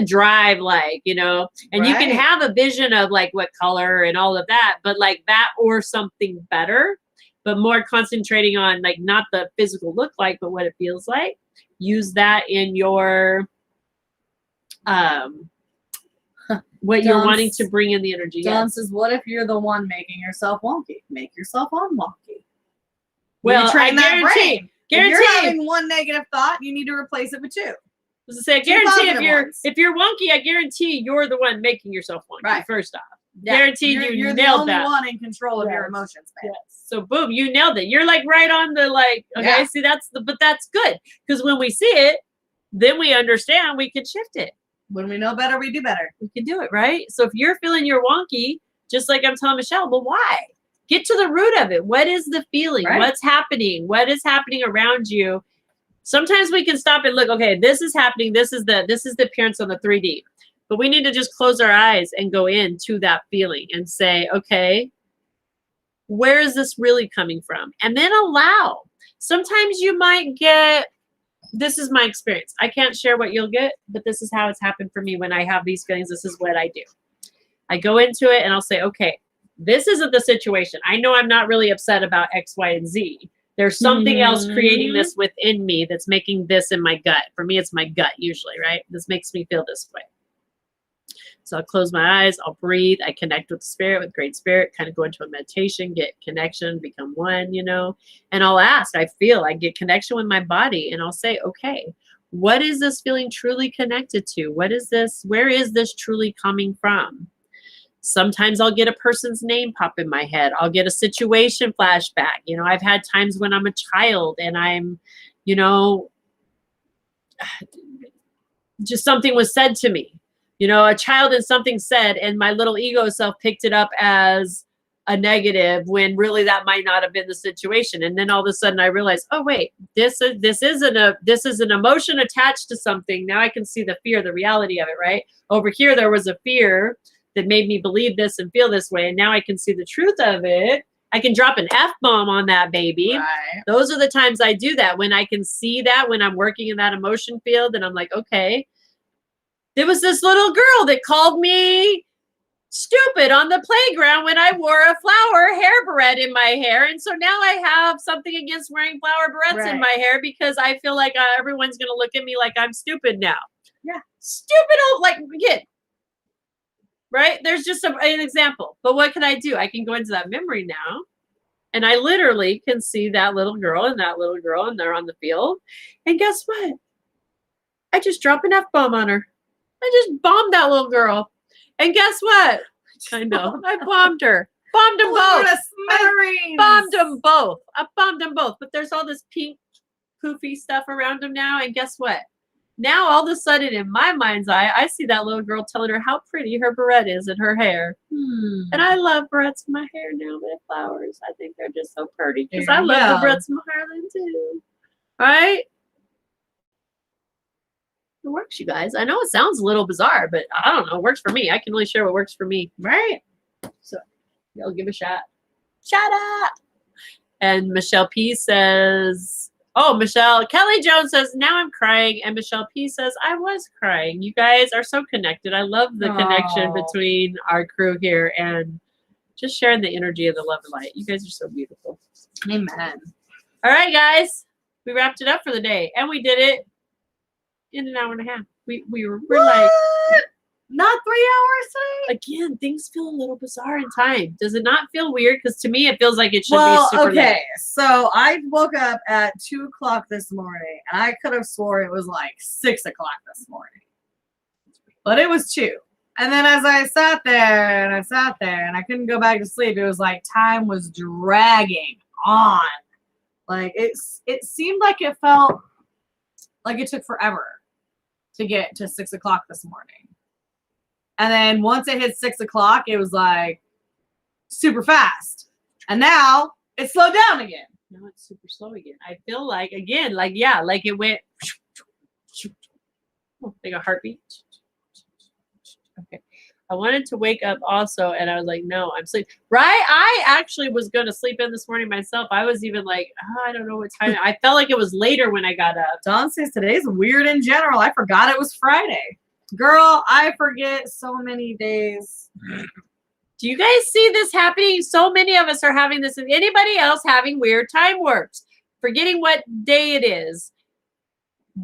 drive like, And you can have a vision of like what color and all of that, but like that or something better. But more concentrating on like not the physical look like, but what it feels like. Use that in your what you're wanting to bring in the energy. John says, what if you're the one making yourself wonky? Make yourself unwonky. Well, train that brain. Guarantee. If you're having one negative thought, you need to replace it with two. I guarantee if you're wonky, I guarantee you're the one making yourself wonky. Right. First off. Yeah. Guaranteed you're nailed the only that. one in control of your emotions, man. Yes. So boom, you nailed it. You're like right on the see but that's good. Because when we see it, then we understand we can shift it. When we know better, we do better. We can do it, right? So if you're feeling you're wonky, just like I'm telling Michelle, well, why? Get to the root of it. What is the feeling? Right. What's happening? What is happening around you? Sometimes we can stop and look, okay, this is happening. This is the appearance on the 3D. But we need to just close our eyes and go into that feeling and say, okay, where is this really coming from? And then allow. Sometimes you might get, this is my experience. I can't share what you'll get, but this is how it's happened for me when I have these feelings. This is what I do. I go into it and I'll say, okay, this isn't the situation. I know I'm not really upset about X, Y, and Z. There's something else creating Mhm. this within me that's making this in my gut. For me, it's my gut usually, right? This makes me feel this way. So I'll close my eyes, I'll breathe, I connect with spirit, with great spirit, kind of go into a meditation, get connection, become one, and I'll ask, I get connection with my body, and I'll say, okay, what is this feeling truly connected to? Where is this truly coming from? Sometimes I'll get a person's name pop in my head. I'll get a situation flashback. I've had times when I'm a child and I'm, just something was said to me. A child and something said, and my little ego self picked it up as a negative when really that might not have been the situation. And then all of a sudden I realized, oh wait, this is an emotion attached to something. Now I can see the fear, the reality of it, right? Over here there was a fear that made me believe this and feel this way, and now I can see the truth of it. I can drop an F-bomb on that baby. Right. Those are the times I do that, when I can see that, when I'm working in that emotion field, and I'm like, okay, there was this little girl that called me stupid on the playground when I wore a flower hair beret in my hair. And so now I have something against wearing flower berets in my hair because I feel like everyone's going to look at me like I'm stupid now. Yeah. Stupid old, kid. Right? There's just an example. But what can I do? I can go into that memory now. And I literally can see that little girl, and they're on the field. And guess what? I just dropped an F-bomb on her. I just bombed that little girl. And guess what? I know. I bombed her. Bombed them both. I bombed them both. But there's all this pink, poofy stuff around them now. And guess what? Now, all of a sudden, in my mind's eye, I see that little girl telling her how pretty her beret is in her hair. And I love berets in my hair now with flowers. I think they're just so pretty. Because I love the berets in my hair then too. Right? It works, you guys. I know it sounds a little bizarre, but I don't know. It works for me. I can only share what works for me. Right. So, y'all give a shot. Shout out. And Michelle P says, Kelly Jones says, now I'm crying. And Michelle P says, I was crying. You guys are so connected. I love the connection between our crew here and just sharing the energy of the love and light. You guys are so beautiful. Amen. All right, guys. We wrapped it up for the day. And we did it in an hour and a half. We're like, not 3 hours today? Again, things feel a little bizarre in time. Does it not feel weird? Because to me, it feels like it should be super late. So I woke up at 2 o'clock this morning, and I could have swore it was like 6 o'clock this morning. But it was 2. And then as I sat there, and I couldn't go back to sleep, it was like time was dragging on. Like, it seemed like it felt like it took forever to get to 6 o'clock this morning. And then once it hit 6 o'clock, it was like super fast. And now it's slowed down again. Now it's super slow again. I feel like, again, like it went like a heartbeat. Okay. I wanted to wake up also, and I was like, no, I'm sleeping. Right? I actually was going to sleep in this morning myself. I was even like, I don't know what time. I felt like it was later when I got up. Dawn says today's weird in general. I forgot it was Friday. Girl, I forget so many days. Do you guys see this happening? So many of us are having this. Is anybody else having weird time warps? Forgetting what day it is.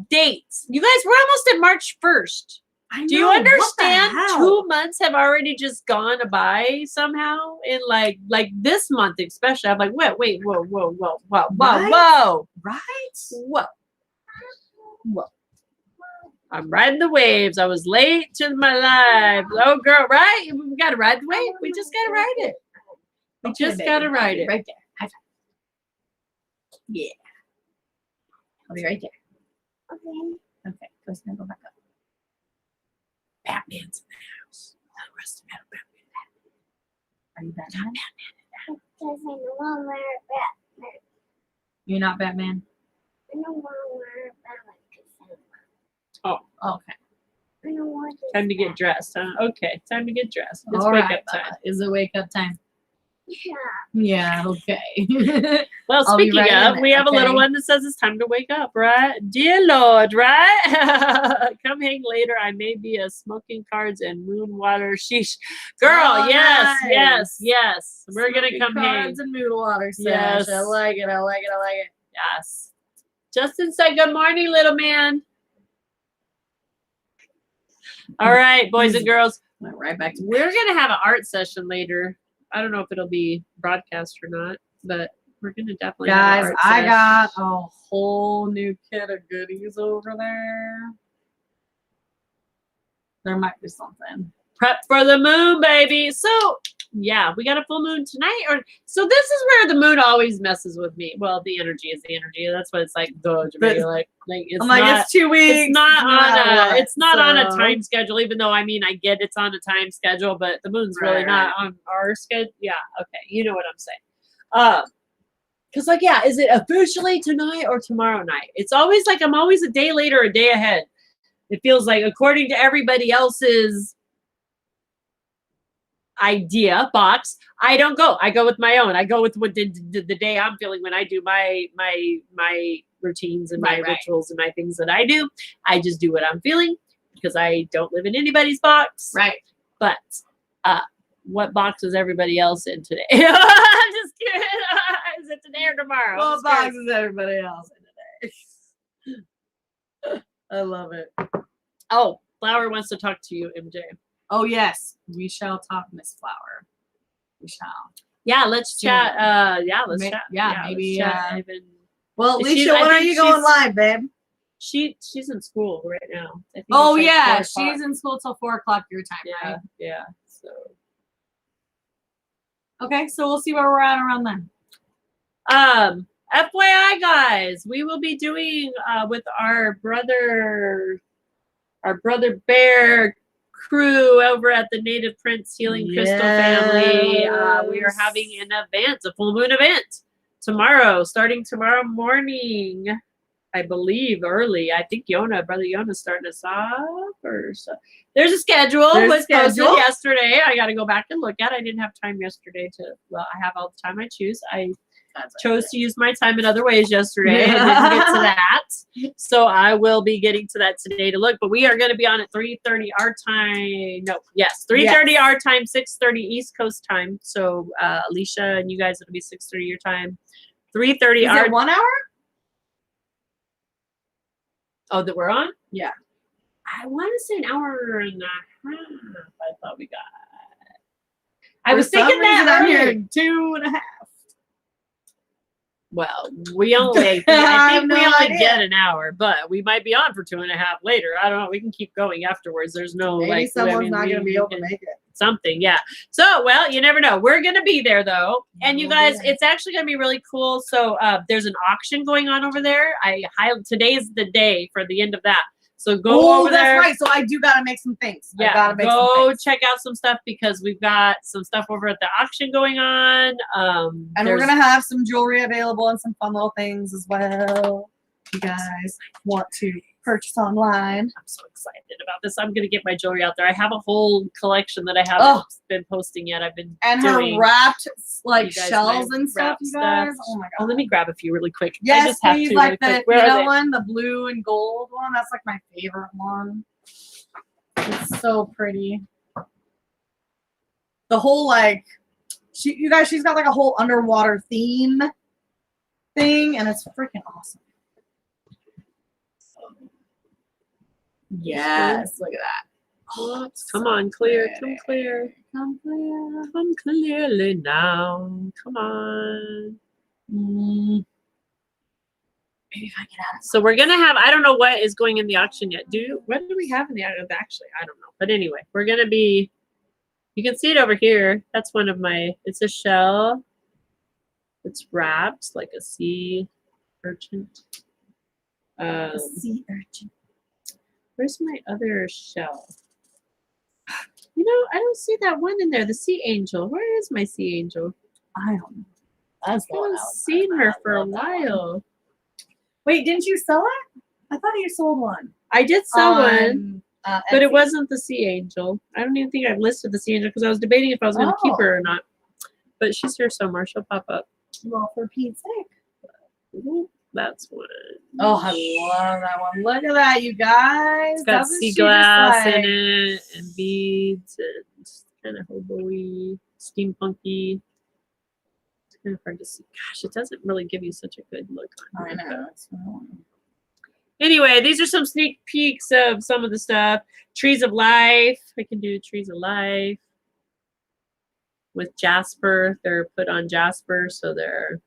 Dates. You guys, we're almost at March 1st. Do you understand? 2 months have already just gone by somehow. In like this month especially. I'm like, whoa, whoa. Right? Whoa. I'm riding the waves. I was late to my life. Oh, girl, right? We got to ride the wave. We just got to ride it. We just got to ride it. Right there. High five. Yeah. I'll be right there. Okay. Go snuggle back up. Batman's in the house. Rusty Metal Batman. Are you Batman? Because I don't want to wear Batman. You're not Batman? I don't want to wear Batman. Oh, okay. I don't want time to get dressed, huh? Okay, time to get dressed. It's All wake right, up time. Is it wake up time? Yeah. Yeah, okay. Well, I'll be speaking right in of, we it, have a little okay? one that says it's time to wake up, right? Dear Lord, right? Come hang later. I may be a smoking cards and moon water. Sheesh. Girl, Oh, yes, nice. yes, yes. We're going to Smoking come hang. cards and mood water sesh. Yes. I like it. I like it. I like it. Yes. Justin said good morning, little man. All right, boys and girls. Went right back to We're going to have an art session later. I don't know if it'll be broadcast or not, but we're going to definitely have guys. an art I sesh. got a whole new kit of goodies over there. There might be something. Prep for the moon, baby. So, yeah, we got a full moon tonight. So this is where the moon always messes with me. Well, the energy is the energy. That's what it's like. Like it's I'm like, not. it's 2 weeks. It's not on a. It's not on a so- time schedule. Even though I mean, I get it's on a time schedule, but the moon's really Right, not on our schedule. Yeah. Okay. You know what I'm saying. Because like, yeah, is it officially tonight or tomorrow night? It's always like I'm always a day later, a day ahead. It feels like according to everybody else's idea box, I don't go. I go with my own. I go with what the day I'm feeling when I do my routines and my rituals and my things that I do. I just do what I'm feeling because I don't live in anybody's box. Right. But what box is everybody else in today? I'm just kidding. Is it today or tomorrow? What box is everybody else in today? I love it. Oh, Flower wants to talk to you, MJ. Oh yes, we shall talk, Miss Flower. We shall. Yeah, let's chat. Yeah, let's chat. Yeah, maybe. Let's chat even. Well, Is she- Alicia, I when are think you going she's- live, babe? She's in school right now. I think Oh it's like yeah, 4 o'clock. she's in school till 4 o'clock your time, Yeah, right? yeah. So Okay, so we'll see where we're at around then. FYI, guys, we will be doing with our brother Bear crew over at the Native Prince Healing Crystal Family. We are having an event, a full moon event tomorrow, starting tomorrow morning. I believe early. I think Brother Yona's starting us off or so. There's a schedule. There's a Was posted schedule. yesterday. I got to go back and look at it. I didn't have time yesterday I have all the time I choose. I chose to use my time in other ways yesterday and didn't get to that. So I will be getting to that today to look. But we are going to be on at 3:30 our time. No, yes, 3:30 our time, 6:30 East Coast time. So Alicia and you guys, it'll be 6:30 your time. 3:30 Is our it 1 hour? Oh, that we're on? Yeah. I want to say an hour and a half. I thought we got. I was thinking that I'm earlier. hearing 2.5. Well, we only. I I have think no we only idea. get an hour, but we might be on for 2.5 later. I don't know. We can keep going afterwards. There's no Maybe like. someone's not going to be able to make it. Something, yeah. So, well, you never know. We're gonna be there though, and you We'll guys, be there. it's actually gonna be really cool. So, there's an auction going on over there. Today's the day for the end of that. So go over that's there. right. So I do got to make some things. I Yeah, gotta make some go things. check out some stuff because we've got some stuff over at the auction going on. And we're there's- gonna have some jewelry available and some fun little things as well. If you guys want to purchase online. I'm so excited about this. I'm gonna get my jewelry out there. I have a whole collection that I haven't been posting yet. I've been And doing. her wrapped like You guys, shells my and stuff, wrap you guys. stuff. Oh my Oh, god. let me grab a few really quick. I Yes, just have please, to like really the quick. Where are they? one, the blue and gold one. That's like my favorite one. It's so pretty. The whole like she's got like a whole underwater theme thing, and it's freaking awesome. Yes, look at that. Oh, come on, clear. Come clear. Come clear. Come clearly now. Come on. Maybe if I get out of So we're gonna have. I don't know what is going in the auction yet. What do we have in the auction? Actually, I don't know. But anyway, we're gonna be. You can see it over here. That's one of my. It's a shell. It's wrapped like a sea urchin. a sea urchin. Where's my other shell? You know, I don't see that one in there. The sea angel. Where is my sea angel? I don't know. That's I haven't seen her for a while. Wait, didn't you sell it? I thought you sold one. I did sell one, On, but it Etsy. wasn't the sea angel. I don't even think I've listed the sea angel because I was debating if I was going to keep Oh. her or not. But she's here somewhere. She'll pop up. Well, for Pete's sake. That's one. Oh, I love that one. Look at that, you guys. It's got Doesn't sea she just, glass in like- it and beads and kind of hobo-y, steampunky. It's kind of hard to see. Gosh, it doesn't really give you such a good look on I it, know. but- That's what I want. Anyway, these are some sneak peeks of some of the stuff. Trees of Life. I can do Trees of Life with jasper. They're put on jasper, so they're.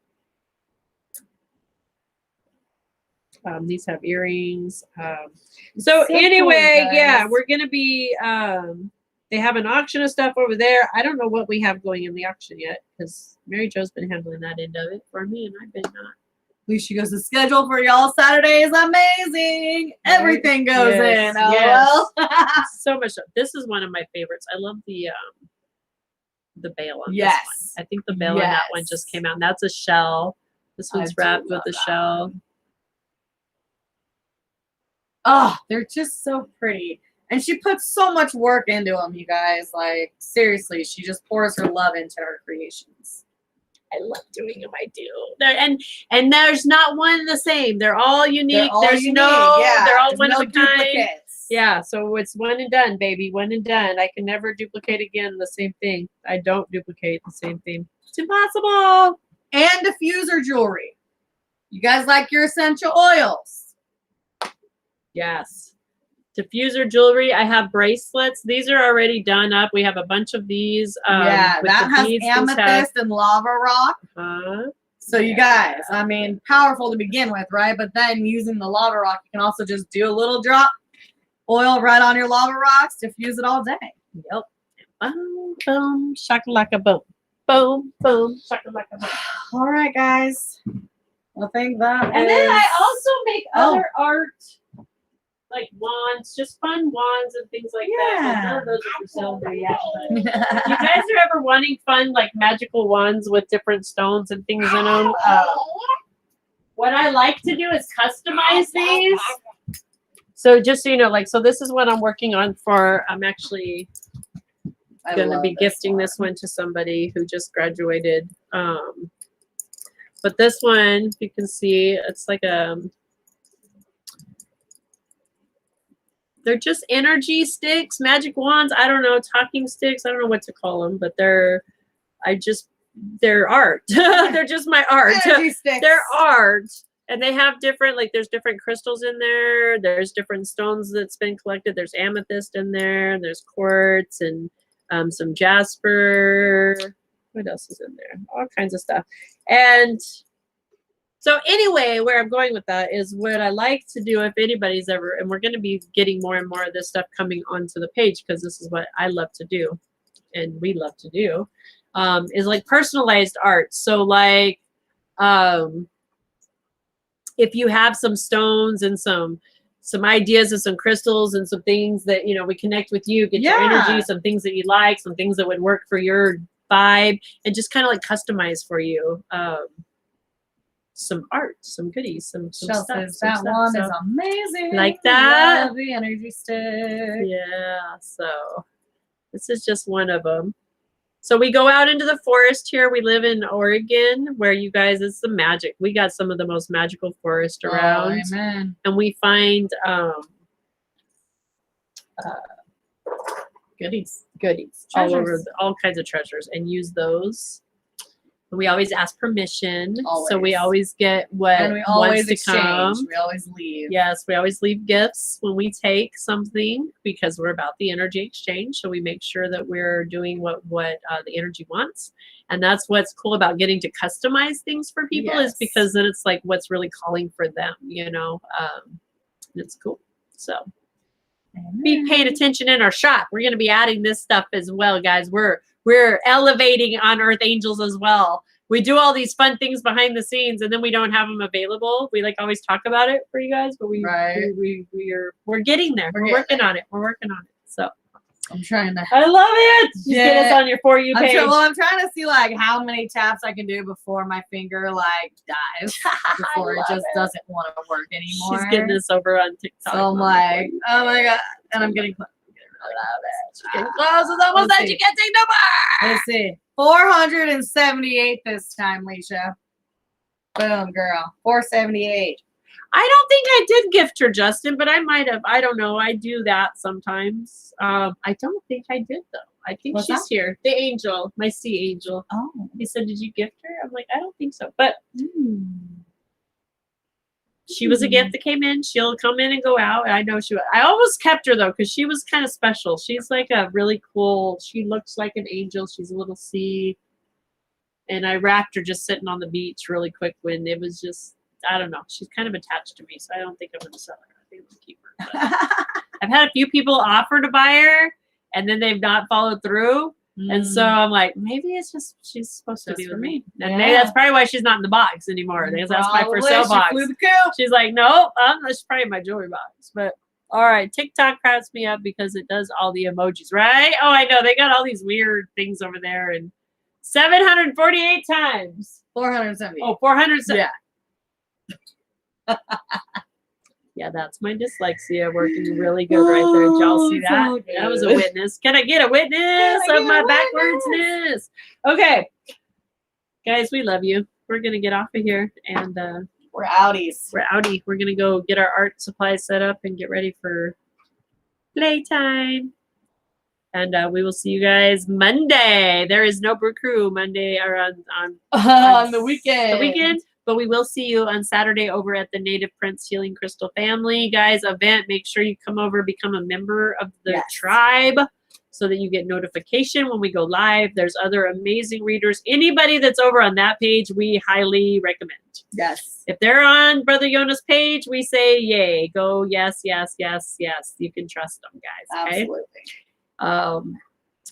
These have earrings. So So anyway, cool, yeah, guys. we're gonna be. They have an auction of stuff over there. I don't know what we have going in the auction yet because Mary Jo's been handling that end of it for me, and I've been not. At least she goes, the schedule for y'all Saturday is amazing. Everything goes Yes, in. yes. LOL. So much stuff. This is one of my favorites. I love the bail on this Yes. one. I think the bail on that one just Yes. came out. And that's a shell. This I one's do wrapped with love a that shell. one. Oh, they're just so pretty. And she puts so much work into them, you guys. Like, seriously, she just pours her love into her creations. I love doing them. I do. And there's not one the same. They're all unique. They're all there's unique. no. Yeah, They're all there's one no of a kind. duplicates. Yeah. So it's one and done, baby. One and done. I can never duplicate again the same thing. I don't duplicate the same thing. It's impossible. And diffuser jewelry. You guys like your essential oils? Yes. Diffuser jewelry. I have bracelets. These are already done up. We have a bunch of these. Yeah, with that the has beads. These amethyst and lava rock. So you Yeah. guys, I mean, powerful to begin with, right? But then using the lava rock, you can also just do a little drop oil right on your lava rocks, diffuse it all day. Yep. Boom, boom, shakalaka, boom. Boom, boom, shakalaka, boom. All right, guys. I think that And then I is- also make Oh. other art, like wands, just fun wands and things like that. But none of those are for sale there yet. But if you guys are ever wanting fun, like magical wands with different stones and things in them, what I like to do is customize these. So just so you know, like, so this is what I'm working on for. I'm actually I going to love be gifting this one to somebody who just graduated. But this one, you can see, it's like they're just energy sticks, magic wands. I don't know, talking sticks. I don't know what to call them, but they're art. They're just my art. Energy sticks. They're art. And they have different, like, there's different crystals in there. There's different stones that's been collected. There's amethyst in there. There's quartz and some jasper. What else is in there? All kinds of stuff. And so anyway, where I'm going with that is what I like to do if anybody's ever, and we're going to be getting more and more of this stuff coming onto the page because this is what I love to do and we love to do, is like personalized art. So like, if you have some stones and some ideas and some crystals and some things that, you know, we connect with you, get your energy, some things that you like, some things that would work for your vibe, and just kind of like customize for you some art, some goodies, some Shell stuff. says some that stuff. one So, is amazing. like that? Love the energy stick. yeah, so this is just one of them. So we go out into the forest here. We live in Oregon, where you guys, it's the magic. We got some of the most magical forest around. Oh, amen. And we find Goodies. all over, Treasures. all kinds of treasures, and use those. We always ask permission, so we Always. always get what And we always wants to come. exchange. We always leave. Yes, we always leave gifts when we take something because we're about the energy exchange. So we make sure that we're doing what the energy wants, and that's what's cool about getting to customize things for people is Yes. because then it's like what's really calling for them. You know, it's cool. So be paying attention in our shop. We're going to be adding this stuff as well, guys. We're elevating on Earth Angels as well. We do all these fun things behind the scenes, and then we don't have them available. We like always talk about it for you guys, but we're getting there. We're working on it. We're working on it. So I'm trying to. I love it. Just get us Yeah. on your For You page. I'm trying to see like how many taps I can do before my finger like dies, before it love just it. doesn't want to work anymore. She's getting this over on TikTok. So I'm like, oh my god, and I'm getting love it. Getting close. It's almost Let's that see. you can't take no more. Let's see. 478 this time, Leisha. Boom, girl. 478. I don't think I did gift her, Justin, but I might have. I don't know. I do that sometimes. I don't think I did, though. I think What's she's that? here. The angel, my sea angel. Oh. He said, did you gift her? I'm like, I don't think so. But she was a gift that came in. She'll come in and go out. I know she. I almost kept her though because she was kind of special. She's like a really cool. She looks like an angel. She's a little sea, and I wrapped her just sitting on the beach really quick when it was just. I don't know. She's kind of attached to me, so I don't think I'm going to sell her. I think I'm going to keep her. But I've had a few people offer to buy her, and then they've not followed through. And so I'm like, maybe it's just she's supposed to Just be for with me. me. And maybe that's probably why she's not in the box anymore. Because that's my for sale She box. flew the coop. She's like, nope, that's probably my jewelry box. But all right, TikTok cracks me up because it does all the emojis, right? Oh, I know. They got all these weird things over there. And 748 times. 478. Oh, 400. Yeah. Yeah, that's my dyslexia working really good right there. Did y'all see it's that? all That was a good. witness. Can I get a witness I of get my a backwardsness? Okay. Guys, we love you. We're going to get off of here and We're outies. we're outie. We're going to go get our art supplies set up and get ready for playtime. And we will see you guys Monday. There is no Brew Crew Monday or On the weekend. The weekend. But we will see you on Saturday over at the Native Prince Healing Crystal Family, guys, event. Make sure you come over, become a member of the tribe so that you get notification when we go live. There's other amazing readers. Anybody that's over on that page, we highly recommend. Yes. If they're on Brother Yona's page, we say yay. Go yes, yes, yes, yes. You can trust them, guys. Okay? Absolutely.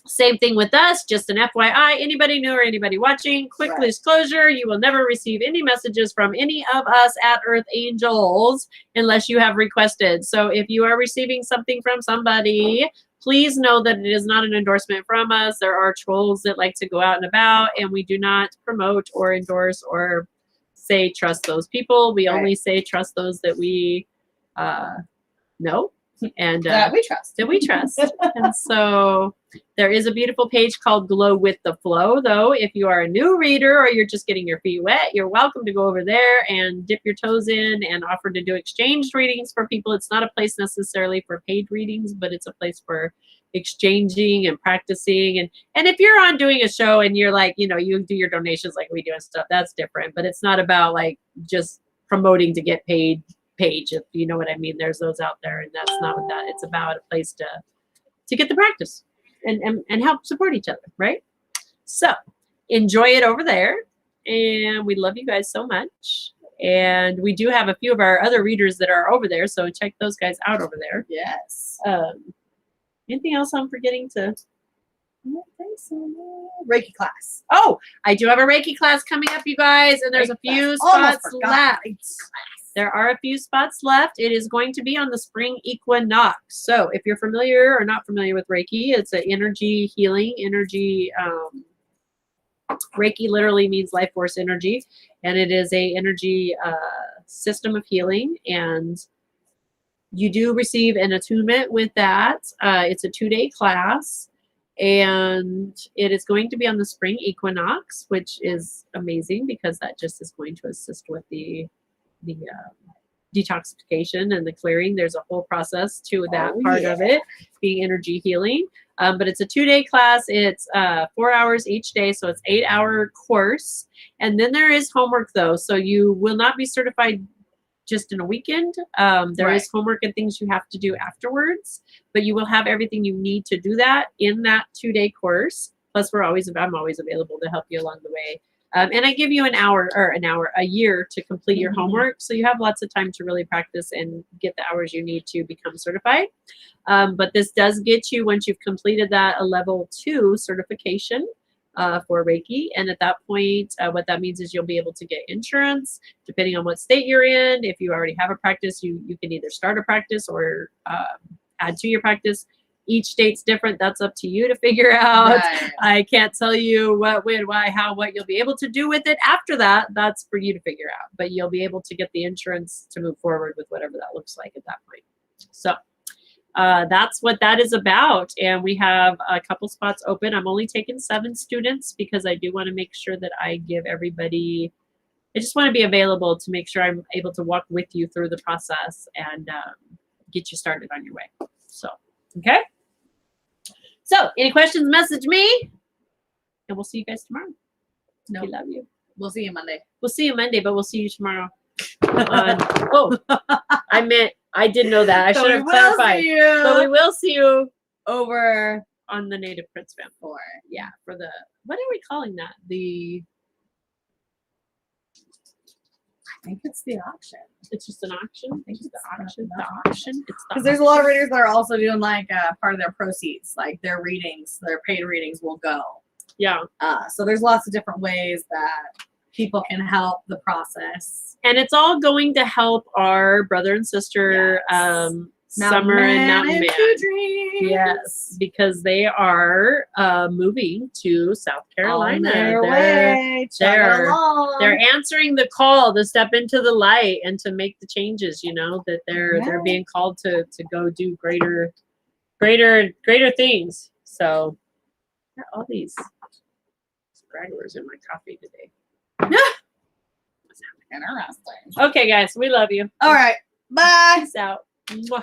Same thing with us, just an FYI, anybody new or anybody watching, quick disclosure, you will never receive any messages from any of us at Earth Angels unless you have requested. So if you are receiving something from somebody, please know that it is not an endorsement from us. There are trolls that like to go out and about, and we do not promote or endorse or say trust those people. We only say trust those that we know. And that we trust. And so there is a beautiful page called Glow with the Flow, though. If you are a new reader or you're just getting your feet wet, you're welcome to go over there and dip your toes in and offer to do exchanged readings for people. It's not a place necessarily for paid readings, but it's a place for exchanging and practicing. And if you're on doing a show and you're like, you do your donations like we do and stuff, that's different. But it's not about like just promoting to get paid page, if you know what I mean. There's those out there, and that's not what that it's about. A place to get the practice and help support each other, right? So enjoy it over there, and we love you guys so much. And we do have a few of our other readers that are over there, so check those guys out over there. Yes. Anything else I'm forgetting to? I don't think so. Reiki class. Oh, I do have a Reiki class coming up, you guys, and there's a few spots left. There are a few spots left. It is going to be on the spring equinox. So if you're familiar or not familiar with Reiki, it's an energy healing. Reiki literally means life force energy, and it is a energy system of healing. And you do receive an attunement with that. It's a 2-day class, and it is going to be on the spring equinox, which is amazing because that just is going to assist with the detoxification and the clearing. There's a whole process to that part of it being energy healing. But it's a 2-day class. It's 4 hours each day, so it's 8-hour course. And then there is homework though, so you will not be certified just in a weekend. There is homework and things you have to do afterwards, but you will have everything you need to do that in that 2-day course. Plus, I'm always available to help you along the way. And I give you a year to complete your homework. So you have lots of time to really practice and get the hours you need to become certified. But this does get you, once you've completed that, a level 2 certification for Reiki. And at that point, what that means is you'll be able to get insurance, depending on what state you're in. If you already have a practice, you can either start a practice or add to your practice. Each state's different. That's up to you to figure out. Right. I can't tell you what, when, why, how, what you'll be able to do with it after that. That's for you to figure out. But you'll be able to get the insurance to move forward with whatever that looks like at that point. So that's what that is about. And we have a couple spots open. I'm only taking 7 students because I do want to make sure that I give everybody, I just want to be available to make sure I'm able to walk with you through the process and get you started on your way. So, okay. So, any questions, message me. And we'll see you guys tomorrow. No, We love you. we'll see you Monday. We'll see you Monday, but we'll see you tomorrow. Oh, I meant, I did know that. I should have clarified. But we will see you over on the Native Prince family. for. Yeah, for the, what are we calling that? I think it's the auction. It's just an auction? I think Just it's the auction? the The auction? It's the Because there's a lot of readers that are also doing like part of their proceeds, like their readings, their paid readings will go. Yeah. So there's lots of different ways that people can help the process. And it's all going to help our brother and sister, Yes. Summer and Mountain Man. Two Dreams. Yes, because they are moving to South Carolina. On their They're- way. they're- Chug along. They're answering the call to step into the light and to make the changes, you know, that they're Yeah. being called to go do greater things. So got all these stragglers in my coffee today. Interesting. Okay, guys, we love you. All right. Bye. Peace out. Mwah.